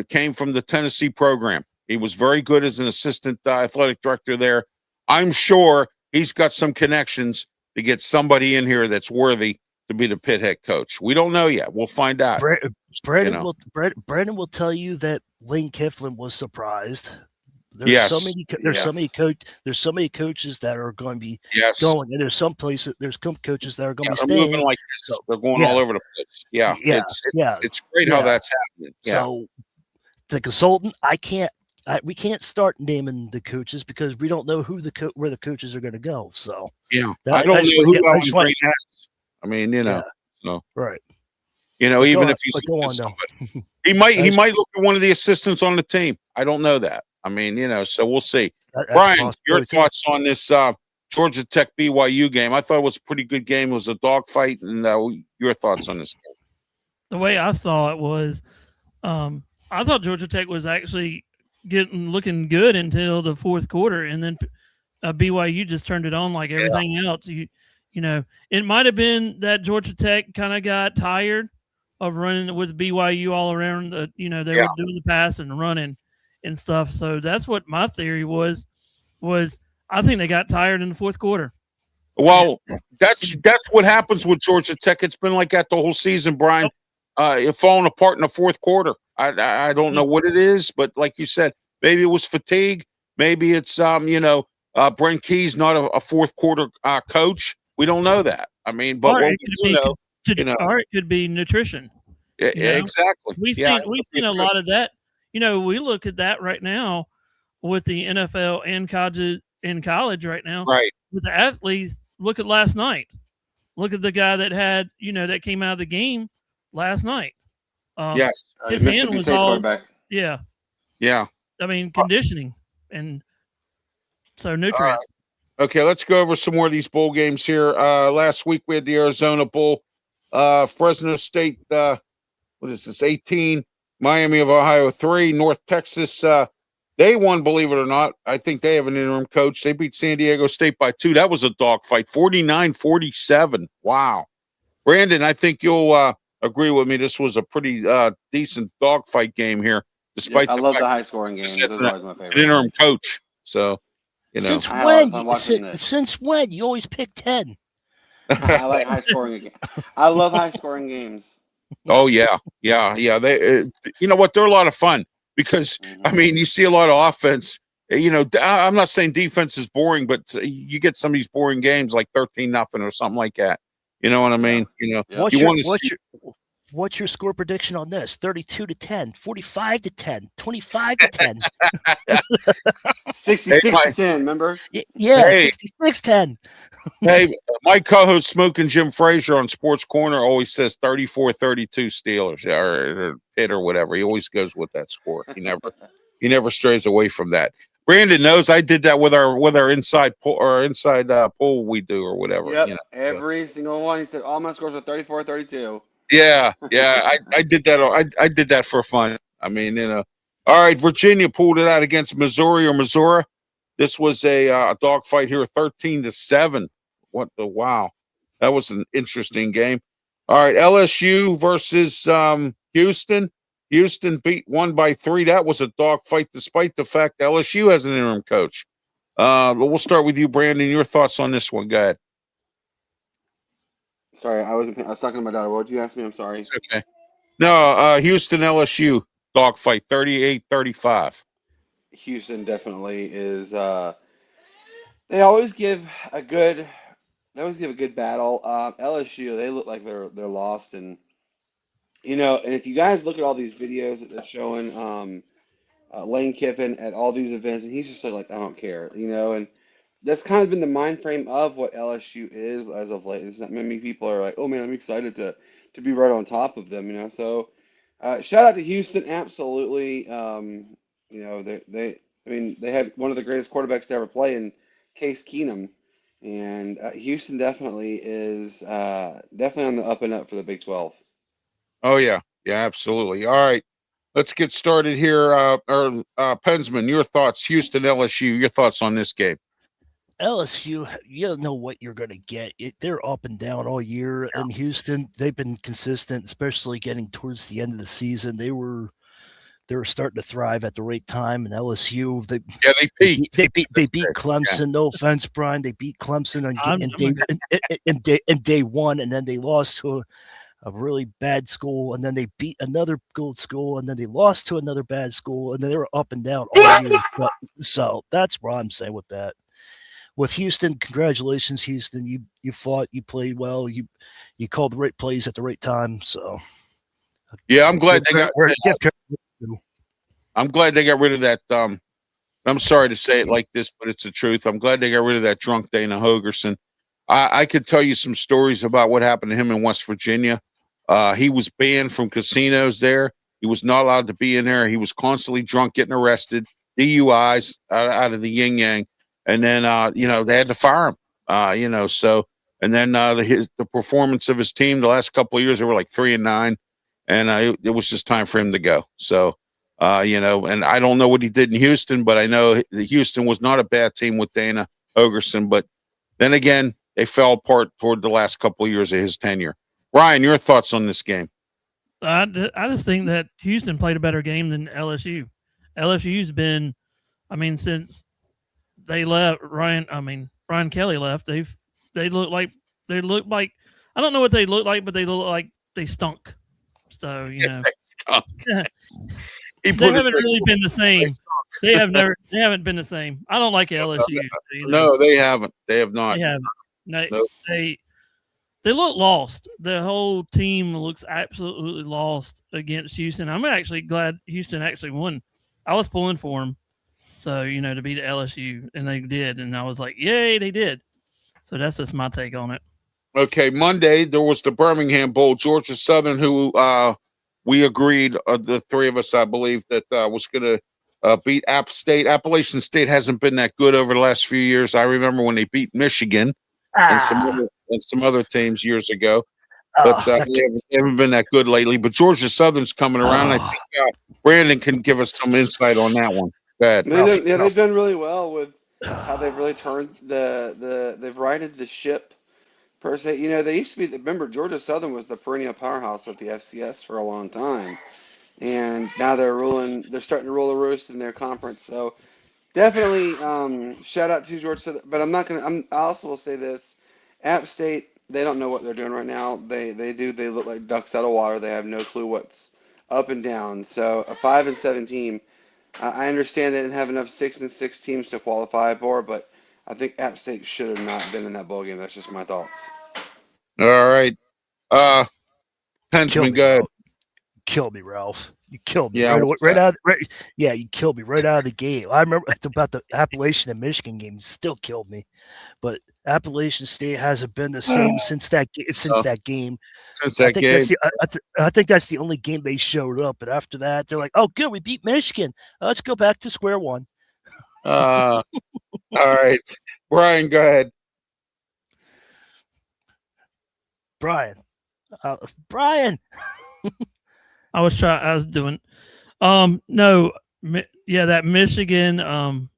came from the Tennessee program. He was very good as an assistant athletic director there. I'm sure he's got some connections to get somebody in here that's worthy to be the Pitt head coach. We don't know yet. We'll find out. Brandon will tell you that Lane Kifflin was surprised. There's so many coaches that are going to be going, and there's some coaches that are going to be staying. Like this. So, they're going all over the place. It's great how that's happening. Yeah. So the consultant, we can't start naming the coaches because we don't know where the coaches are going to go. So I don't know who Alan Green has. I mean, so right. Even if he's somebody, he might look at one of the assistants on the team. I don't know that. I mean, so we'll see. Brian, your thoughts on this Georgia Tech BYU game? I thought it was a pretty good game. It was a dogfight, and your thoughts on this game? The way I saw it was, I thought Georgia Tech was actually looking good until the fourth quarter, and then BYU just turned it on like everything else. It might have been that Georgia Tech kind of got tired of running with BYU all around. They were doing the pass and running and stuff. So that's what my theory was I think they got tired in the fourth quarter. Well, that's what happens with Georgia Tech. It's been like that the whole season, Brian. falling apart in the fourth quarter. I don't know what it is, but like you said, maybe it was fatigue. Maybe it's Brent Key's not a fourth quarter coach. We don't know that. I mean, but Or what it we do know, or it could be nutrition. exactly. We've seen a lot of that. We look at that right now with the NFL and college right now. Right. With the athletes, look at last night. Look at the guy that had, that came out of the game last night. Yes. His hand was all, yeah. Yeah. I mean, conditioning and so nutrients. Okay, let's go over some more of these bowl games here. Last week we had the Arizona Bowl, Fresno State. What is this? 18, Miami of Ohio 3, North Texas. They won, believe it or not. I think they have an interim coach. They beat San Diego State by 2. That was a dogfight, 49-47. Wow, Brandon, I think you'll agree with me. This was a pretty decent dogfight game here. Despite I love the high scoring games. Those are always my favorite. An interim coach, so. Since when you always pick 10? I like high scoring. I love high scoring games. Oh yeah. They, you know what? They're a lot of fun because I mean, you see a lot of offense. I'm not saying defense is boring, but you get some of these boring games like 13-0 or something like that. You know what I mean? Yeah. What's your score prediction on this? 32-10, 45-10, 25-10. 66-10, remember? Yeah, hey, 66-10. Hey, my co-host Smoking Jim Frazier on Sports Corner always says 34-32 Steelers or Pitt or whatever. He always goes with that score. He never strays away from that. Brandon knows I did that with our inside poll we do or whatever. Yep, every single one. He said all my scores are 34-32. Yeah, I did that. I did that for fun. I mean, All right, Virginia pulled it out against Missouri. This was a dogfight here, 13-7. Wow, that was an interesting game. All right, LSU versus Houston. Houston won by 3. That was a dogfight, despite the fact LSU has an interim coach. But we'll start with you, Brandon. Your thoughts on this one? Go ahead. Sorry, I was talking to my daughter. What did you ask me? I'm sorry. It's okay. No, Houston LSU dogfight, 38-35. Houston definitely is. They always give a good battle. LSU, they look like they're lost, and and if you guys look at all these videos that they're showing, Lane Kiffin at all these events, and he's just like I don't care, and that's kind of been the mind frame of what LSU is as of late. It's not many people are like, oh man, I'm excited to be right on top of them, So shout out to Houston, absolutely. They had one of the greatest quarterbacks to ever play in Case Keenum, and Houston definitely is definitely on the up and up for the Big 12. Oh yeah, absolutely. All right, let's get started here. PENSMAN, your thoughts? Houston LSU, your thoughts on this game? LSU, you don't know what you're going to get. They're up and down all year. In Houston, they've been consistent, especially getting towards the end of the season. They were starting to thrive at the right time. And LSU, they peaked. They beat Clemson. Yeah. No offense, Brian. They beat Clemson in day one, and then they lost to a really bad school, and then they beat another good school, and then they lost to another bad school, and then they were up and down all year. So that's what I'm saying with that. With Houston, congratulations, Houston. You fought, you played well, you called the right plays at the right time. So yeah, I'm glad they got rid of that. I'm sorry to say it like this, but it's the truth. I'm glad they got rid of that drunk Dana Hogerson. I could tell you some stories about what happened to him in West Virginia. He was banned from casinos there. He was not allowed to be in there. He was constantly drunk, getting arrested, DUIs out of the yin yang. And then, they had to fire him, so, and then the performance of his team the last couple of years, they were like 3-9, and it was just time for him to go. So, and I don't know what he did in Houston, but I know Houston was not a bad team with Dana Hogerson. But then again, they fell apart toward the last couple of years of his tenure. Ryan, your thoughts on this game? I just think that Houston played a better game than LSU. LSU's been, since they left, Brian Kelly left. They look like I don't know what they look like, but they look like they stunk. So you know, He they put haven't it, really been the same. They haven't been the same. I don't like LSU. So, you know, no, they haven't. They have not. they haven't. No, Nope. they look lost. The whole team looks absolutely lost against Houston. I'm actually glad Houston actually won. I was pulling for them, so you know, to beat LSU, and they did, and I was like, yay, they did. So that's just my take on it. Okay, Monday there was the Birmingham Bowl. Georgia Southern, who we agreed, the three of us, I believe, that was going to beat App State. Appalachian State hasn't been that good over the last few years. I remember when they beat Michigan and some other teams years ago, but they haven't been that good lately. But Georgia Southern's coming around. I think Brandon can give us some insight on that one. Go ahead. They've done really well with how they've really turned they've righted the ship per se. You know, they used to be. Remember, Georgia Southern was the perennial powerhouse of the FCS for a long time, and now they're starting to rule the roost in their conference. So definitely shout out to Georgia Southern. But I also will say this: App State, they don't know what they're doing right now. They look like ducks out of water. They have no clue what's up and down. So a 5-7 team. I understand they didn't have enough 6-6 teams to qualify for, but I think App State should have not been in that bowl game. That's just my thoughts. All right. PENSMAN, go ahead. Killed me, Ralph. You killed me. Yeah, You killed me right out of the game. I remember about the Appalachian and Michigan game. Still killed me, but Appalachian State hasn't been the same since that game. Since that game. I think that's the only game they showed up. But after that, they're like, "Oh, good, we beat Michigan. Let's go back to square one." All right, Brian, go ahead. Brian. I was doing, no, that Michigan,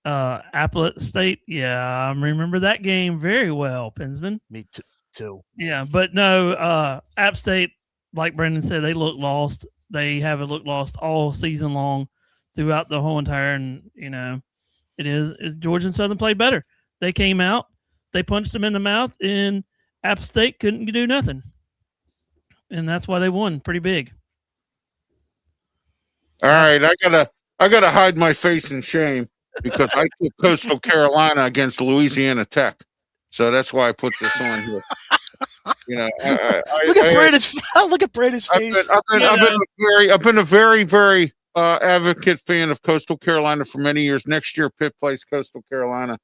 Appalachian State. Yeah, I remember that game very well, PENSMAN. Me too. Yeah, but no, App State, like Brendan said, they look lost. They haven't looked lost all season long throughout the whole entire, and you know, Georgia and Southern played better. They came out, they punched them in the mouth, and App State couldn't do nothing. And that's why they won pretty big. All right, I gotta hide my face in shame because I took Coastal Carolina against Louisiana Tech, so that's why I put this on here. You know, look at Brady's face. I've been a very, very advocate fan of Coastal Carolina for many years. Next year, Pitt plays Coastal Carolina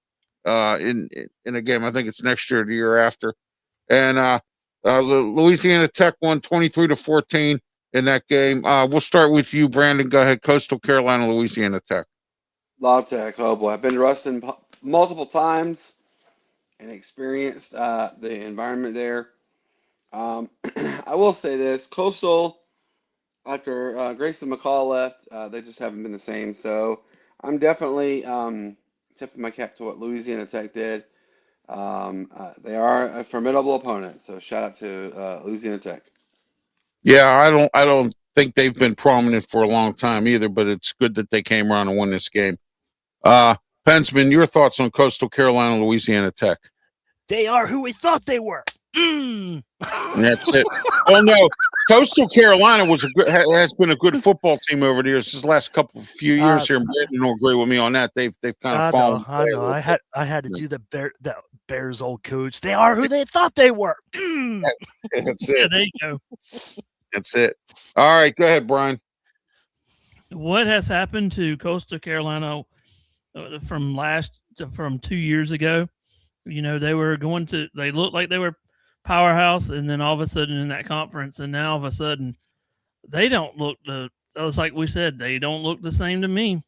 in a game. I think it's next year, or the year after, and Louisiana Tech won 23-14. In that game. We'll start with you, Brandon. Go ahead. Coastal Carolina, Louisiana Tech. La Tech. Oh boy, I've been to Ruston multiple times and experienced the environment there. I will say this: Coastal, after Grayson McCall left, they just haven't been the same. So I'm definitely tipping my cap to what Louisiana Tech did. They are a formidable opponent. So shout out to Louisiana Tech. Yeah, I don't think they've been prominent for a long time either, but it's good that they came around and won this game. PENSMAN, your thoughts on Coastal Carolina, Louisiana Tech? They are who we thought they were. That's it. Oh no, Coastal Carolina has been a good football team over the years. This last few years here, and Brandon will agree with me on that. They've kind of fallen. I know. I had to do the Bears old coach. They are who they thought they were. That's it. Yeah, there you go. That's it. All right, go ahead, Brian. What has happened to Coastal Carolina from 2 years ago? You know, they looked like they were powerhouse, and then all of a sudden in that conference, and now all of a sudden they don't look it's like we said, they don't look the same to me.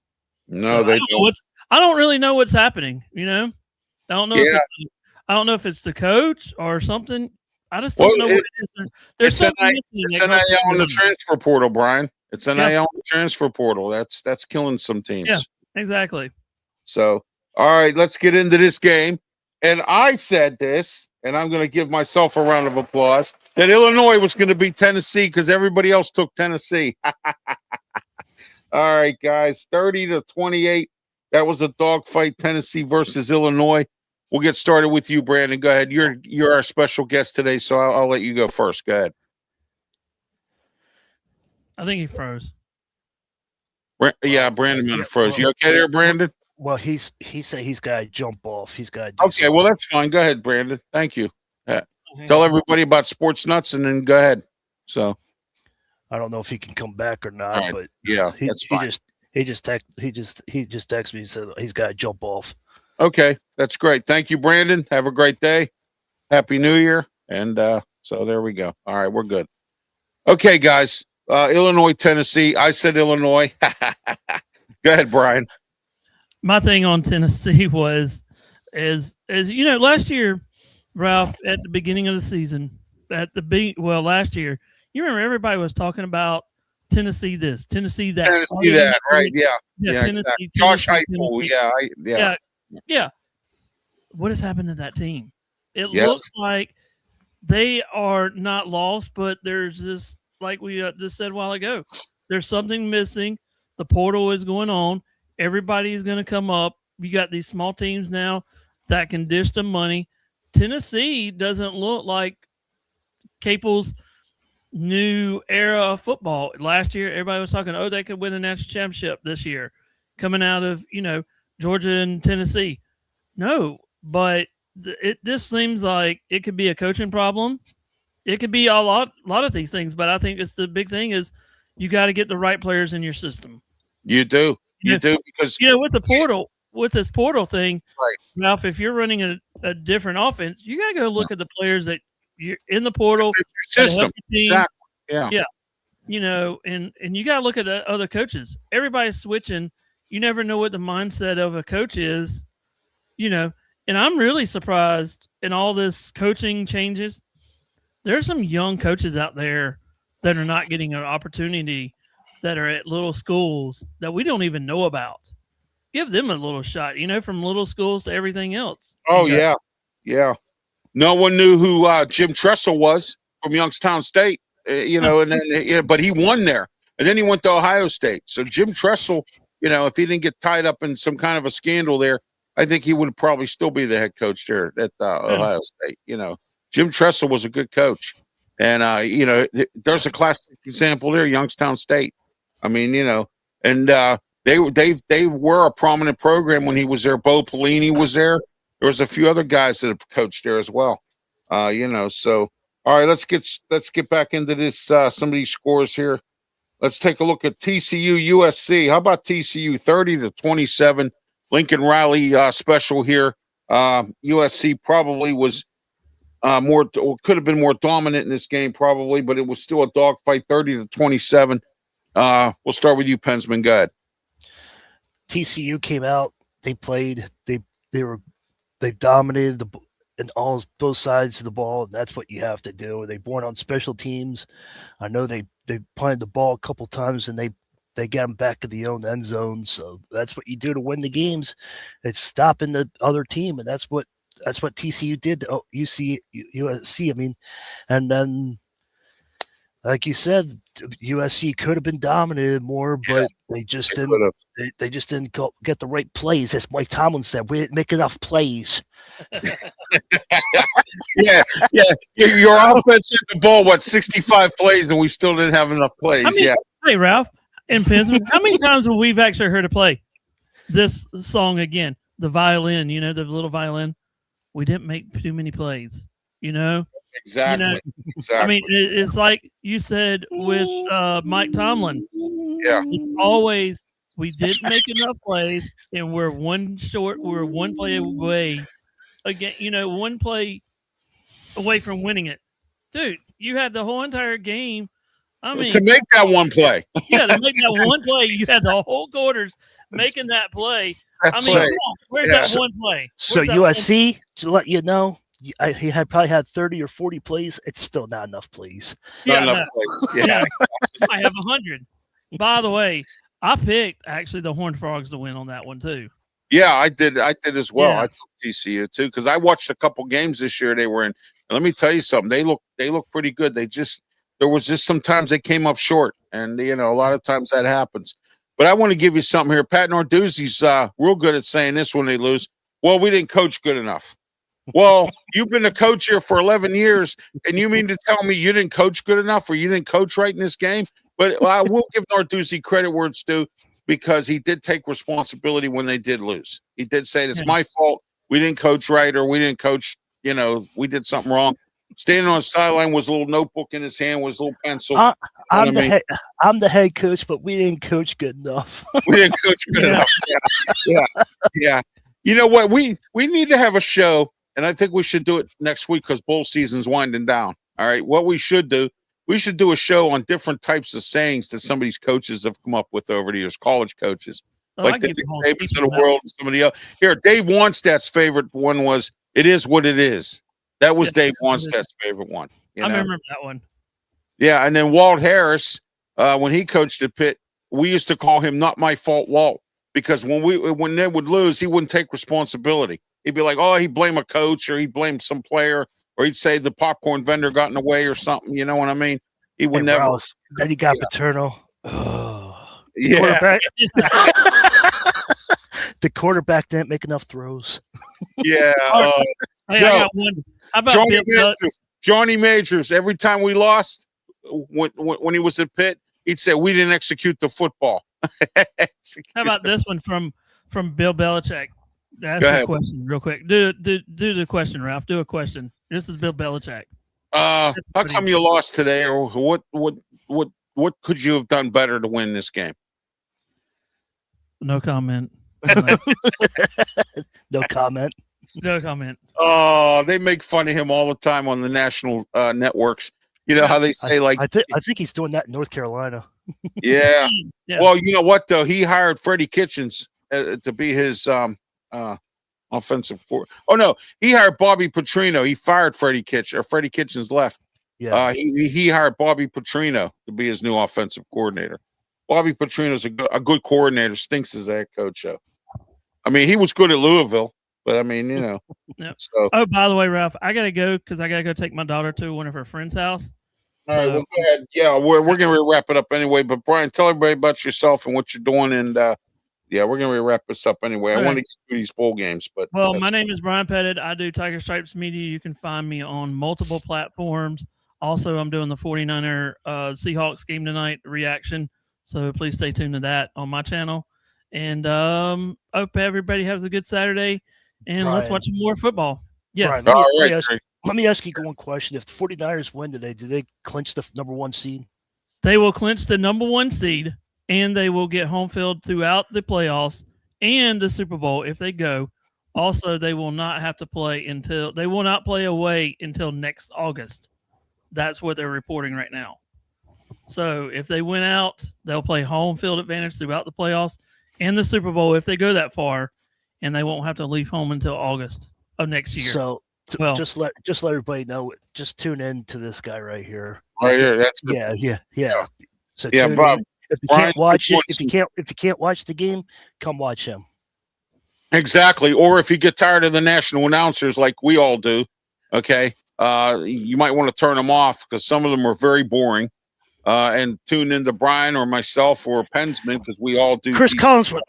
No, so they don't. I don't really know what's happening, you know? I don't know if it's the coach or something. I just don't know what it is. There's something it's NIL on the transfer portal, Brian. It's NIL on the transfer portal. That's killing some teams. Yeah, exactly. So, all right, let's get into this game. And I said this, and I'm going to give myself a round of applause, that Illinois was going to beat Tennessee because everybody else took Tennessee. All right, guys, 30-28. That was a dogfight, Tennessee versus Illinois. We'll get started with you, Brandon. Go ahead. You're our special guest today, so I'll let you go first. Go ahead. I think he froze. Yeah, Brandon might Yeah, have froze. well, You okay there, Brandon? Well, he said he's got to jump off. He's got to do Okay, well, that's fine. Go ahead, Brandon. Thank you. Tell everybody about Sports Nuts and then go ahead. So I don't know if he can come back or not, right. but yeah, he that's fine. he just texted me and said he's got to jump off. Okay, that's great. Thank you, Brandon. Have a great day. Happy New Year. And so there we go. All right, we're good. Okay, guys. Illinois, Tennessee. I said Illinois. Go ahead, Brian. My thing on Tennessee is last year, Ralph, at the beginning of the season, last year, you remember everybody was talking about Tennessee this, Tennessee that. Tennessee that, right? Yeah. Tennessee, exactly. Josh Tennessee, Heupel. Yeah. What has happened to that team? It Yes. looks like they are not lost, but there's this, like we just said a while ago, there's something missing. The portal is going on. Everybody is going to come up. You got these small teams now that can dish the money. Tennessee doesn't look like Capel's new era of football. Last year, everybody was talking, they could win a national championship this year, coming out of Georgia and Tennessee. No, but it just seems like it could be a coaching problem. It could be a lot of these things, but I think it's the big thing is you got to get the right players in your system. You do. You do because with the portal, with this portal thing, right. Ralph, if you're running a different offense, you got to go look at the players that you're in the portal your system. Exactly. Yeah. And you got to look at the other coaches. Everybody's switching. You never know what the mindset of a coach is, and I'm really surprised in all this coaching changes. There's some young coaches out there that are not getting an opportunity, that are at little schools that we don't even know about. Give them a little shot, from little schools to everything else. Oh, yeah. Yeah. No one knew who Jim Tressel was from Youngstown State, and then, but he won there. And then he went to Ohio State. So Jim Tressel, if he didn't get tied up in some kind of a scandal there, I think he would probably still be the head coach there at Ohio State. Jim Tressel was a good coach. And, there's a classic example there, Youngstown State. I mean, and they were a prominent program when he was there. Bo Pelini was there. There was a few other guys that have coached there as well. So all right, let's get back into this. Some of these scores here. Let's take a look at TCU USC. How about TCU 30-27? Lincoln Riley special here. USC probably was could have been more dominant in this game probably, but it was still a dogfight. 30-27. We'll start with you, Pensman. Go ahead. TCU came out. They played. They dominated both sides of the ball, and that's what you have to do. They won on special teams. I know they planted the ball a couple times, and they got them back in the own end zone. So that's what you do to win the games. It's stopping the other team, and that's what TCU did to USC. I mean, and then, like you said, USC could have been dominated more, but they just didn't. They just didn't get the right plays. As Mike Tomlin said, we didn't make enough plays. yeah. Your offense hit the ball 65 plays, and we still didn't have enough plays. Hey, Ralph and Pensman, how many times have we actually heard it play this song again? The violin, the little violin. We didn't make too many plays. Exactly. Exactly. I mean, it's like you said with Mike Tomlin. Yeah. It's always we didn't make enough plays, and we're one play away. Again, one play away from winning it. Dude, you had the whole entire game. I mean, to make that one play. Yeah, to make that one play, you had the whole quarters making that play. I mean, come on, where's that one play? So USC, to let you know, he probably had 30 or 40 plays. It's still not enough plays. Not enough plays. Yeah. I have 100. By the way, I picked actually the Horned Frogs to win on that one too. Yeah, I did as well. Yeah. I took TCU too because I watched a couple games this year they were in. And let me tell you something. They look pretty good. There was just sometimes they came up short, and a lot of times that happens. But I want to give you something here. Pat Narduzzi's real good at saying this when they lose. Well, we didn't coach good enough. Well, you've been a coach here for 11 years, and you mean to tell me you didn't coach good enough or you didn't coach right in this game? But I will give Narduzzi credit where it's due because he did take responsibility when they did lose. He did say it's my fault. We didn't coach right, or we didn't coach. We did something wrong. Standing on the sideline was a little notebook in his hand, was a little pencil. I'm the head coach, but we didn't coach good enough. We didn't coach good enough. Yeah. You know what? We need to have a show, and I think we should do it next week because bowl season's winding down. All right. What we should do a show on different types of sayings that some of these coaches have come up with over the years, college coaches. Like the Nick Sabans of the world and somebody else. Here, Dave Wanstadt's favorite one was "It is what it is." That was Dave Wanstadt's favorite one. I remember that one. Yeah, and then Walt Harris, when he coached at Pitt, we used to call him "Not My Fault, Walt," because when they would lose, he wouldn't take responsibility. He'd be like, "Oh, he'd blame a coach, or he'd blame some player, or he'd say the popcorn vendor got in the way or something." You know what I mean? He would never. Rouse, then he got paternal. Oh, yeah. The quarterback didn't make enough throws. Yeah. Hey, I got one. How about Johnny Majors? Every time we lost, when he was at Pitt, he'd say we didn't execute the football. How about this one from Bill Belichick? Ask a question real quick. Do the question, Ralph. Do a question. This is Bill Belichick. How come you lost today, or what could you have done better to win this game? No comment. No comment. No comment. Oh, they make fun of him all the time on the national networks. You know how they say I think he's doing that in North Carolina. Yeah. Well, you know what though? He hired Freddie Kitchens to be his offensive coordinator. Oh no, he hired Bobby Petrino. He fired Freddie Kitchens. Freddie Kitchens left. Yeah. He hired Bobby Petrino to be his new offensive coordinator. Bobby Petrino's a good coordinator. Stinks as a head coach. I mean, he was good at Louisville, but I mean, Yep. So. Oh, by the way, Ralph, I gotta go because I gotta go take my daughter to one of her friends' house. All right, well, go ahead. Yeah, we're gonna wrap it up anyway. But Brian, tell everybody about yourself and what you're doing, and we're gonna wrap this up anyway. I want to get through these bowl games, but my name is Bryan Pettitt. I do Tiger Stripes Media. You can find me on multiple platforms. Also, I'm doing the 49er Seahawks game tonight reaction. So please stay tuned to that on my channel. And hope everybody has a good Saturday. And Brian, let's watch some more football. Yes. Brian, let me ask you one question. If the 49ers win today, do they clinch the number 1 seed? They will clinch the number 1 seed, and they will get home field throughout the playoffs and the Super Bowl if they go. Also, they will not have to play they will not play away until next August. That's what they're reporting right now. So if they win out, they'll play home field advantage throughout the playoffs and the Super Bowl if they go that far, and they won't have to leave home until August of next year. So just let everybody know. Just tune in to this guy right here. Right here. That's yeah. So Bob, if you can't watch it, if you can't watch the game, come watch him. Exactly. Or if you get tired of the national announcers like we all do, okay, you might want to turn them off because some of them are very boring. And tune into Brian or myself or PENSMAN because we all do. Chris Collinsworth.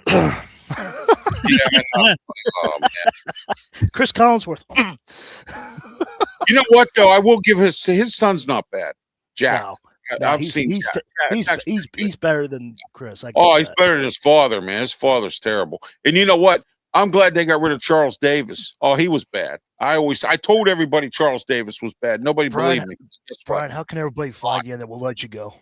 Chris Collinsworth. You know what though? I will give his son's not bad. Jack. No, I've seen Jack. He's better than Chris. He's better than his father, man. His father's terrible. And you know what? I'm glad they got rid of Charles Davis. Oh, he was bad. I told everybody Charles Davis was bad. Nobody believed me. Brian, how can everybody find you and that will let you go?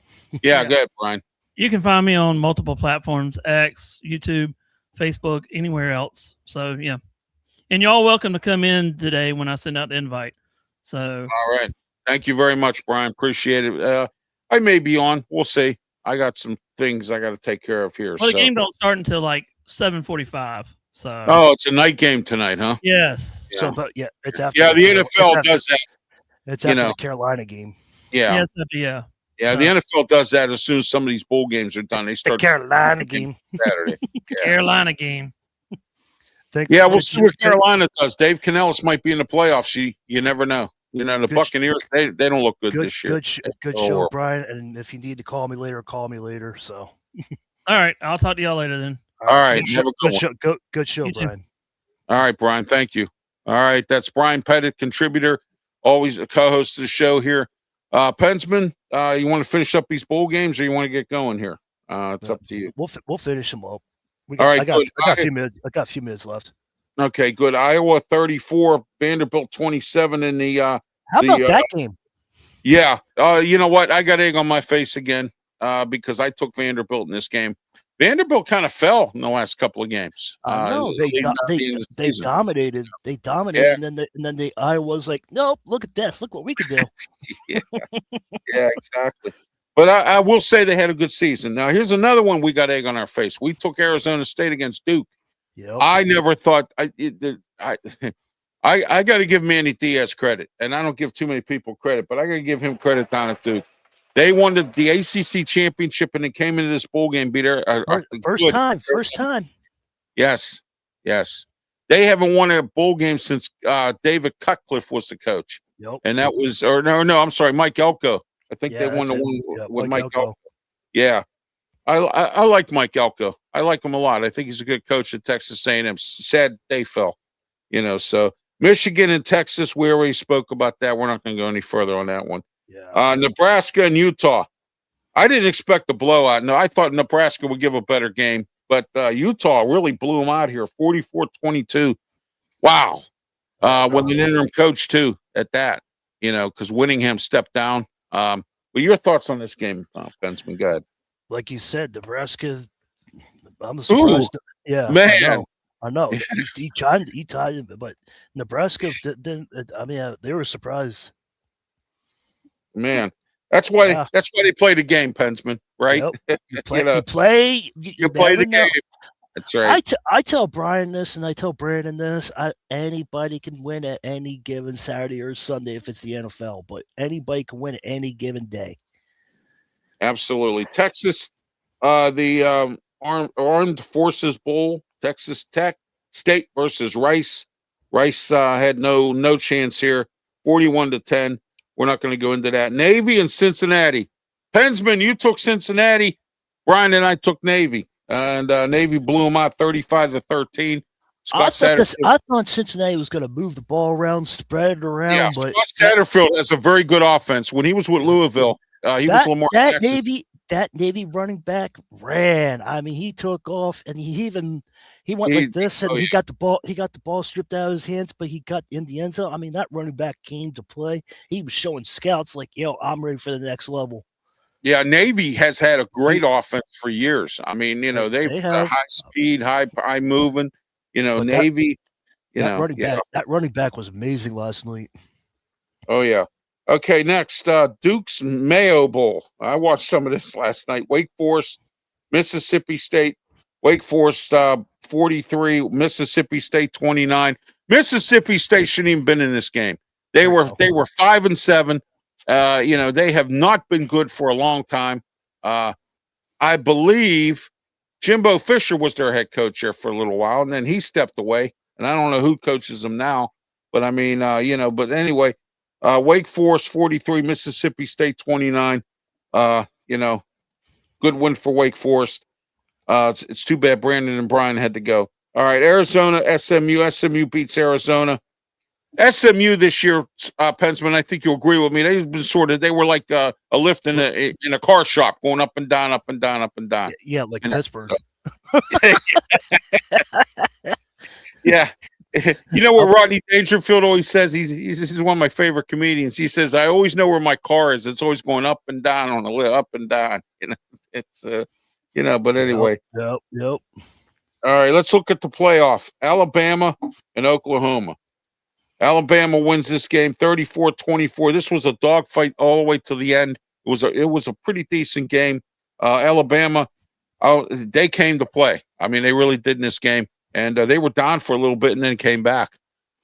Yeah, go ahead, Brian. You can find me on multiple platforms, X, YouTube, Facebook, anywhere else. So, yeah. And you're all welcome to come in today when I send out the invite. So, all right. Thank you very much, Brian. Appreciate it. I may be on. We'll see. I got some things I got to take care of here. Well, the game don't start until like 7:45. So. Oh, it's a night game tonight, huh? Yes. Yeah. So, but it's after. Yeah, the NFL does that. It's after the Carolina game. Yeah. Yes, yeah. Yeah, the NFL does that as soon as some of these bowl games are done. They start the Carolina game. Saturday. Yeah. Carolina game. We'll see what Carolina does. Dave Canellis might be in the playoffs. You never know. You know, the Buccaneers, they don't look good this year. Good show, Brian. And if you need to call me later, call me later. So. All right. I'll talk to y'all later then. All right. Have a good one. Good show, Brian. All right, Brian. Thank you. All right. That's Bryan Pettitt, contributor, always a co-host of the show here Pensman, you want to finish up these bowl games, or you want to get going here? It's up to you. We'll finish them up. All right, I got a few minutes. I got a few minutes left. Okay, good. Iowa 34, Vanderbilt 27 in the. How about that game? Yeah. You know what? I got egg on my face again because I took Vanderbilt in this game. Vanderbilt kind of fell in the last couple of games. I know they dominated. They dominated, Yeah. and then the Iowa's like, nope. Look at this. Look what we could do. Yeah, exactly. But I will say they had a good season. Now here's another one we got egg on our face. We took Arizona State against Duke. Yep. I never thought I got to give Manny Diaz credit, and I don't give too many people credit, but I got to give him credit down at Duke. They won the ACC championship, and they came into this bowl game beat First time. Yes. They haven't won a bowl game since David Cutcliffe was the coach. Yep. And that was, I'm sorry, Mike Elko. I think they won the one with Mike Elko. Yeah. I like Mike Elko. I like him a lot. I think he's a good coach at Texas A&M. Sad they fell, so Michigan and Texas, we already spoke about that. We're not going to go any further on that one. Yeah. Nebraska and Utah. I didn't expect a blowout. No, I thought Nebraska would give a better game, but Utah really blew them out here, 44-22. Wow. With an interim coach, too, at that, because Winningham stepped down. But your thoughts on this game, Pensman? Go ahead. Like you said, Nebraska, I'm surprised. Yeah, man. I know. He tried, but Nebraska didn't. I mean, they were surprised. Man, that's why they play the game, Pensman, right? Yep. You play the game. That's right. I tell Brian this, and I tell Brandon this. Anybody can win at any given Saturday or Sunday if it's the NFL, but anybody can win at any given day. Absolutely. Texas, the Armed Forces Bowl, Texas Tech State versus Rice. Rice had no chance here, 41-10. We're not going to go into that. Navy and Cincinnati. Pensman, you took Cincinnati. Brian and I took Navy. And Navy blew them out 35-13. I thought Cincinnati was going to move the ball around, spread it around. Yeah, but Scott Satterfield has a very good offense. When he was with Louisville, he was Lamar Jackson. That Navy running back ran. I mean, he took off, and he went like this, and he got the ball. He got the ball stripped out of his hands, but he got in the end zone. I mean, that running back came to play. He was showing scouts like, I'm ready for the next level. Yeah, Navy has had a great offense for years. I mean, they've high speed, high moving. But Navy. That running back was amazing last night. Oh yeah. Okay, next, Duke's Mayo Bowl. I watched some of this last night. Wake Forest, Mississippi State. Wake Forest 43, Mississippi State 29. Mississippi State shouldn't even been in this game. They were 5-7. They have not been good for a long time. I believe Jimbo Fisher was their head coach here for a little while, and then he stepped away. And I don't know who coaches them now, but I mean, but anyway. Wake Forest 43, Mississippi State 29. Good win for Wake Forest. It's too bad Brandon and Brian had to go. All right, Arizona, SMU. SMU beats Arizona. SMU this year, Pensman, I think you'll agree with me. They've been they were like a lift in a car shop, going up and down, up and down, up and down. Yeah, like Pittsburgh. Yeah. You know what Rodney Dangerfield always says? He's one of my favorite comedians. He says, "I always know where my car is. It's always going up and down on the lift, up and down." It's But anyway. Yep. All right, let's look at the playoff. Alabama and Oklahoma. Alabama wins this game 34-24. This was a dogfight all the way to the end. It was a pretty decent game. Alabama, they came to play. I mean, they really did in this game. And they were down for a little bit and then came back.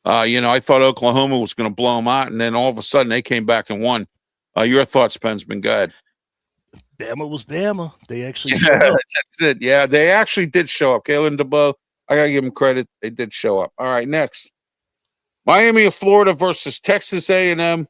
I thought Oklahoma was going to blow them out, and then all of a sudden they came back and won. Your thoughts, Pensman? Go ahead. Bama was Bama. They actually that's it. Yeah, they actually did show up. Kalen DeBow, I got to give them credit. They did show up. All right, next. Miami of Florida versus Texas A&M.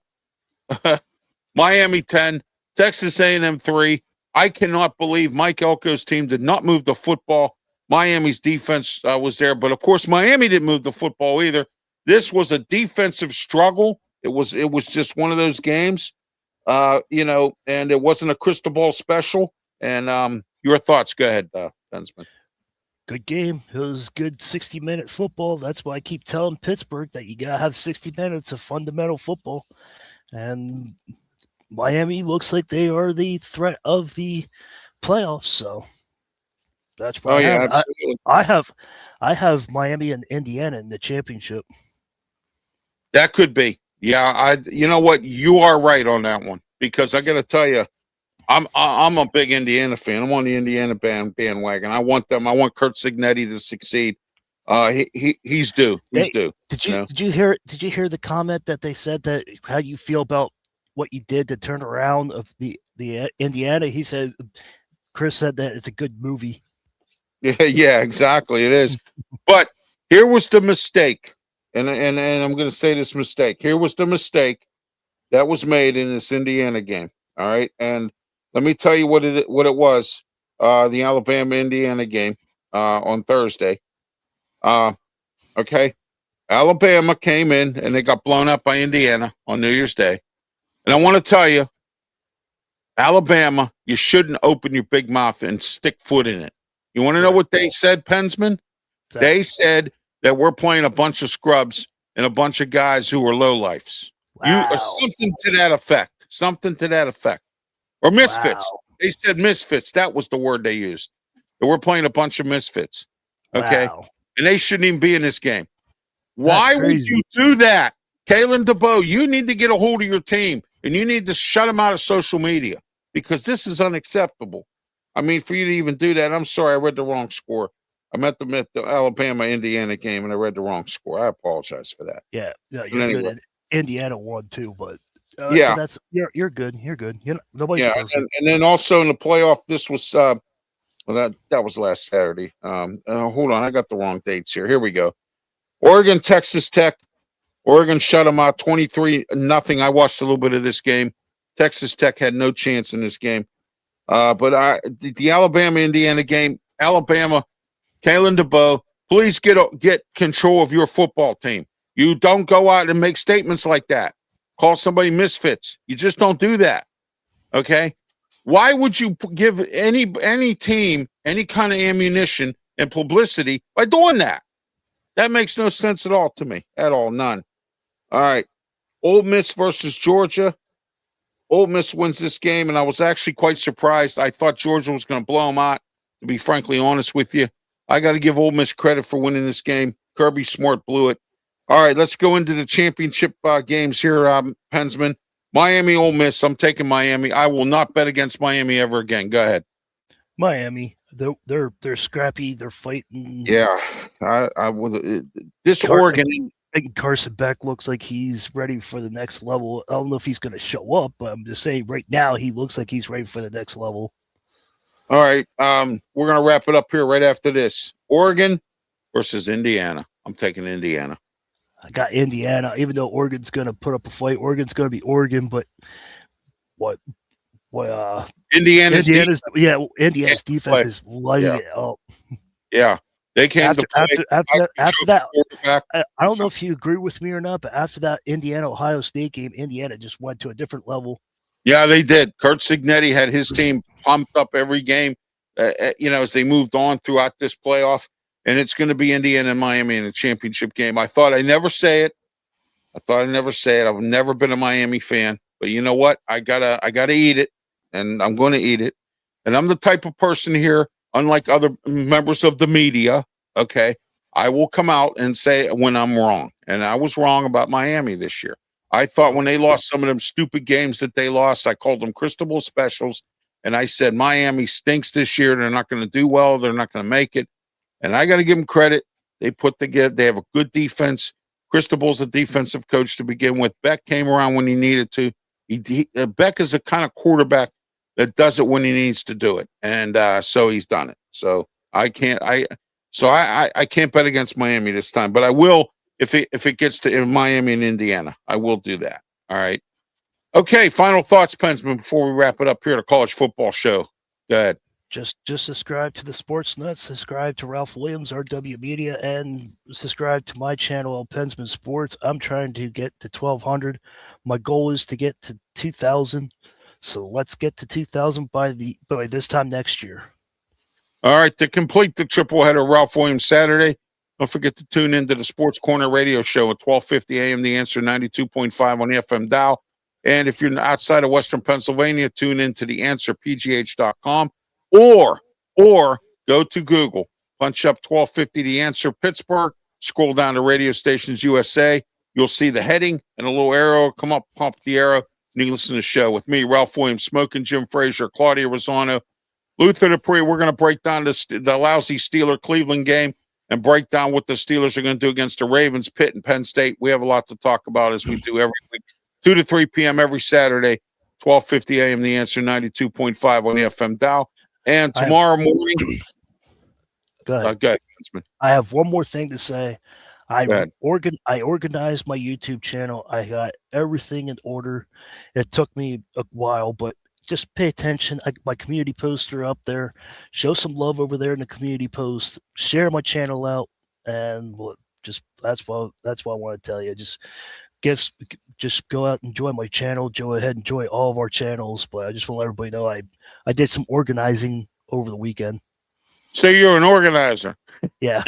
Miami 10, Texas A&M 3. I cannot believe Mike Elko's team did not move the football. Miami's defense was there, but of course Miami didn't move the football either. This was a defensive struggle. It was just one of those games. and it wasn't a crystal ball special. And your thoughts? Go ahead, Bensman. Good game. It was good 60-minute football. That's why I keep telling Pittsburgh that you gotta have 60 minutes of fundamental football. And Miami looks like they are the threat of the playoffs. So that's why absolutely. I have Miami and Indiana in the championship. That could be. Yeah, you know what? You are right on that one, because I got to tell you, I'm a big Indiana fan. I'm on the Indiana bandwagon. I want them. I want Curt Cignetti to succeed. He's due. He's due. Did you hear the comment that they said that how you feel about what you did to turn around of the Indiana? He said, Chris said that it's a good movie. Yeah, exactly. It is. But here was the mistake. And I'm going to say this mistake. Here was the mistake that was made in this Indiana game. All right. And let me tell you what it was. The Alabama-Indiana game on Thursday. Okay. Alabama came in and they got blown up by Indiana on New Year's Day. And I want to tell you, Alabama, you shouldn't open your big mouth and stick foot in it. You want to know what they said, PENSMAN? They said that we're playing a bunch of scrubs and a bunch of guys who are lowlifes. Wow. Something to that effect. Something to that effect. Or misfits. Wow. They said misfits. That was the word they used. That we're playing a bunch of misfits. Okay? Wow. And they shouldn't even be in this game. Why would you do that? Kalen DeBoer, you need to get a hold of your team, and you need to shut them out of social media, because this is unacceptable. I mean, for you to even do that, I'm sorry, I read the wrong score. I meant to admit the Alabama-Indiana game, and I read the wrong score. I apologize for that. Yeah, you're good. Indiana won too, but yeah, that's you're good. You're good. Nobody's and then also in the playoff, this was that was last Saturday. Hold on, I got the wrong dates here. Here we go. Oregon, Texas Tech. Oregon shut them out 23-0. I watched a little bit of this game. Texas Tech had no chance in this game. But the Alabama-Indiana game, Alabama, Kalen DeBoer, please get control of your football team. You don't go out and make statements like that. Call somebody misfits. You just don't do that. Okay? Why would you give any team any kind of ammunition and publicity by doing that? That makes no sense at all to me. At all. None. All right. Ole Miss versus Georgia. Ole Miss wins this game, and I was actually quite surprised. I thought Georgia was going to blow them out, to be frankly honest with you. I got to give Ole Miss credit for winning this game. Kirby Smart blew it. All right, let's go into the championship games here, PENSMAN. Miami, Ole Miss. I'm taking Miami. I will not bet against Miami ever again. Go ahead. Miami. They're scrappy. They're fighting. Yeah, I would. Oregon. Carson Beck looks like he's ready for the next level. I don't know if he's going to show up, but I'm just saying right now he looks like he's ready for the next level. All right, we're going to wrap it up here right after this. Oregon versus Indiana. I'm taking Indiana. I got Indiana, even though Oregon's going to put up a fight. Oregon's going to be Oregon, but Indiana's defense is lighting it up. Yeah. They came after that. I don't know if you agree with me or not, but after that Indiana-Ohio State game, Indiana just went to a different level. Yeah, they did. Curt Cignetti had his team pumped up every game, as they moved on throughout this playoff. And it's going to be Indiana and Miami in a championship game. I thought I'd never say it. I've never been a Miami fan. But you know what? I gotta eat it, and I'm going to eat it. And I'm the type of person here, unlike other members of the media, okay, I will come out and say when I'm wrong. And I was wrong about Miami this year. I thought when they lost some of them stupid games that they lost, I called them crystal ball specials. And I said, Miami stinks this year. They're not going to do well. They're not going to make it. And I got to give them credit. They have a good defense. Cristobal's a defensive coach to begin with. Beck came around when he needed to. Beck is the kind of quarterback that does it when he needs to do it. And so he's done it. So I can't bet against Miami this time, but I will if it gets to Miami and Indiana. I will do that. All right. Okay, final thoughts, PENSMAN, before we wrap it up here at a college football show. Go ahead. Just subscribe to the Sports Nuts, subscribe to Ralph Williams, RW Media, and subscribe to my channel, Pensman Sports. I'm trying to get to 1,200. My goal is to get to 2,000. So let's get to 2,000 by this time next year. All right, to complete the triple header, Ralph Williams Saturday. Don't forget to tune into the Sports Corner radio show at 12:50 a.m. The Answer 92.5 on the FM dial. And if you're outside of Western Pennsylvania, tune into the answerpgh.com or go to Google, punch up 1250 The Answer Pittsburgh, scroll down to Radio Stations USA. You'll see the heading and a little arrow come up, pump the arrow, and you listen to the show with me, Ralph Williams, Smoking Jim Frazier, Claudia Rosano, Luther Dupree. We're going to break down the lousy Steeler Cleveland game and break down what the Steelers are going to do against the Ravens, Pitt, and Penn State. We have a lot to talk about as we do every week, 2 to 3 p.m. every Saturday, 12:50 a.m. The Answer 92.5 on the FM dial. And tomorrow morning, go ahead. Pensman. I have one more thing to say. I organized my YouTube channel. I got everything in order. It took me a while, but just pay attention. My community posts are up there. Show some love over there in the community post. Share my channel out, and that's what I want to tell you. Just go out and enjoy my channel. Go ahead and enjoy all of our channels. But I just want to let everybody know I did some organizing over the weekend. So you're an organizer. Yeah,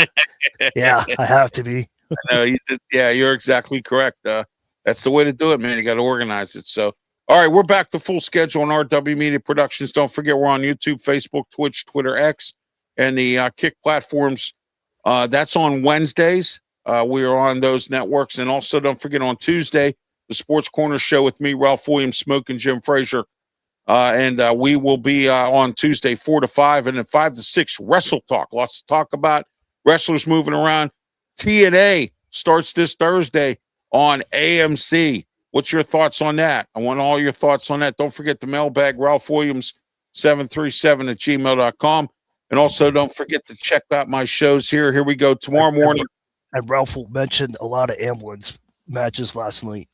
yeah, I have to be. No, you did. Yeah, you're exactly correct. That's the way to do it, man. You got to organize it. So, all right, we're back to full schedule on RW Media Productions. Don't forget, we're on YouTube, Facebook, Twitch, Twitter, X, and the Kick platforms. That's on Wednesdays. We are on those networks. And also, don't forget, on Tuesday, the Sports Corner Show with me, Ralph Williams, Smoking Jim Frazier. And we will be on Tuesday, 4 to 5, and then 5 to 6, Wrestle Talk. Lots to talk about. Wrestlers moving around. TNA starts this Thursday on AMC. What's your thoughts on that? I want all your thoughts on that. Don't forget the mailbag, Ralph Williams, 737 at gmail.com. And also, don't forget to check out my shows here. Here we go tomorrow morning. And Ralph mentioned a lot of ambulance matches last night.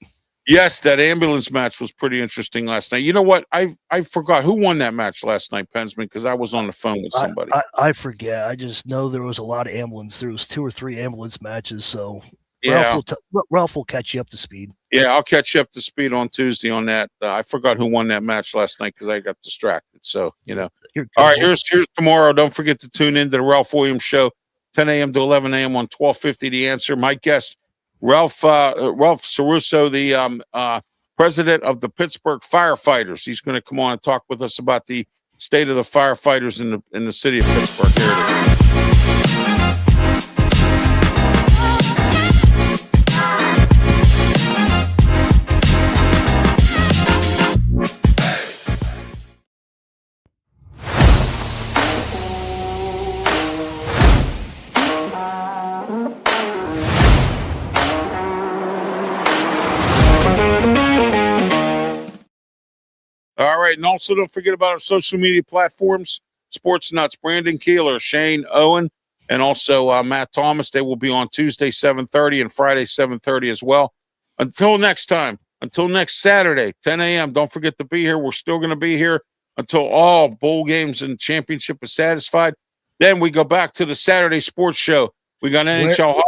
Yes, that ambulance match was pretty interesting last night. You know what? I forgot who won that match last night, Pensman, because I was on the phone with somebody. I forget. I just know there was a lot of ambulance. There was 2 or 3 ambulance matches. So yeah, Ralph will catch you up to speed. Yeah, I'll catch you up to speed on Tuesday on that. I forgot who won that match last night because I got distracted. So, all right, here's tomorrow. Don't forget to tune in to the Ralph Williams Show, 10 a.m. to 11 a.m. on 1250 The Answer. My guest, Ralph Caruso, the president of the Pittsburgh Firefighters. He's going to come on and talk with us about the state of the firefighters in the city of Pittsburgh. Here it is. All right, and also don't forget about our social media platforms, Sports Nuts, Brandon Keeler, Shane Owen, and also Matt Thomas. They will be on Tuesday, 7:30, and Friday, 7:30 as well. Until next time, until next Saturday, 10 a.m., don't forget to be here. We're still going to be here until all bowl games and championship is satisfied. Then we go back to the Saturday sports show. We got NHL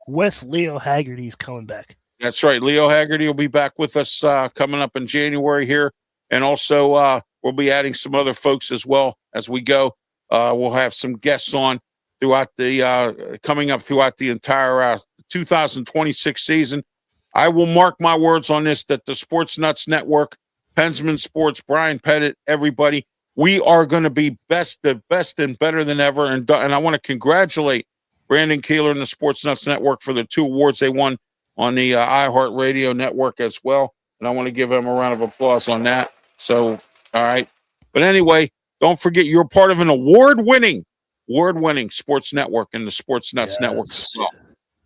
with Leo Haggerty's coming back. That's right. Leo Haggerty will be back with us coming up in January here. And also, we'll be adding some other folks as well as we go. We'll have some guests on throughout the coming up throughout the entire 2026 season. I will mark my words on this that the Sports Nuts Network, PENSMAN Sports, Bryan Pettitt, everybody, we are going to be the best and better than ever. And I want to congratulate Brandon Keeler and the Sports Nuts Network for the 2 awards they won on the iHeartRadio network as well. And I want to give them a round of applause on that. So, all right. But anyway, don't forget you're part of an award-winning sports network and the Sports Nuts Network as well.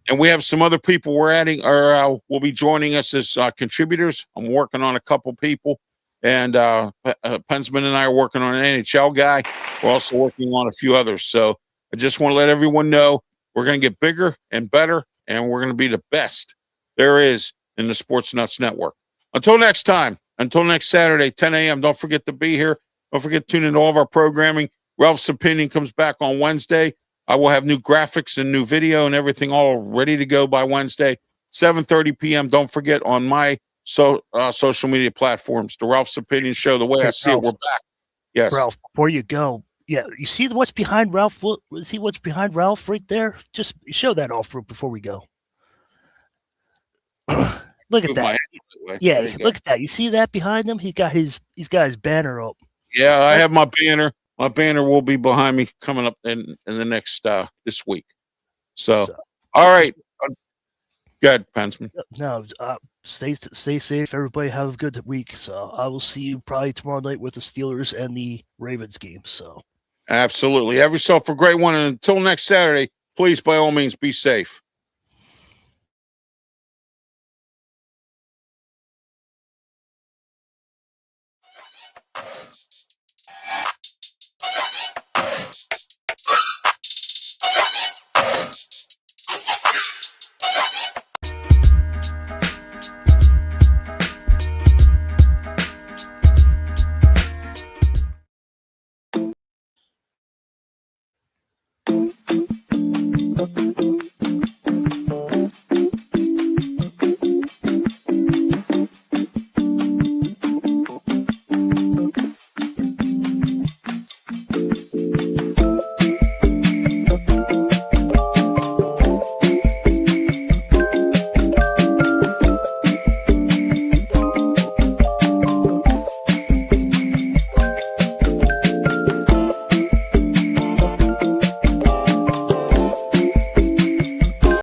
And we have some other people we're adding or will be joining us as contributors. I'm working on a couple people. And Pensman and I are working on an NHL guy. We're also working on a few others. So I just want to let everyone know we're going to get bigger and better, and we're going to be the best there is in the Sports Nuts Network. Until next time. Until next Saturday, 10 a.m., don't forget to be here. Don't forget to tune into all of our programming. Ralph's Opinion comes back on Wednesday. I will have new graphics and new video and everything all ready to go by Wednesday, 7:30 p.m. Don't forget on my social media platforms, the Ralph's Opinion Show. The way I see it, we're back. Yes, Ralph. Before you go, yeah, you see what's behind Ralph? See what's behind Ralph right there? Just show that off before we go. Look at that. Yeah, look at that. You see that behind him? He's got his banner up. Yeah, I have my banner. My banner will be behind me coming up in the next this week. So all right. Good, PENSMAN. No, stay safe. Everybody have a good week. So I will see you probably tomorrow night with the Steelers and the Ravens game. So absolutely. Have yourself a great one. And until next Saturday, please, by all means, be safe.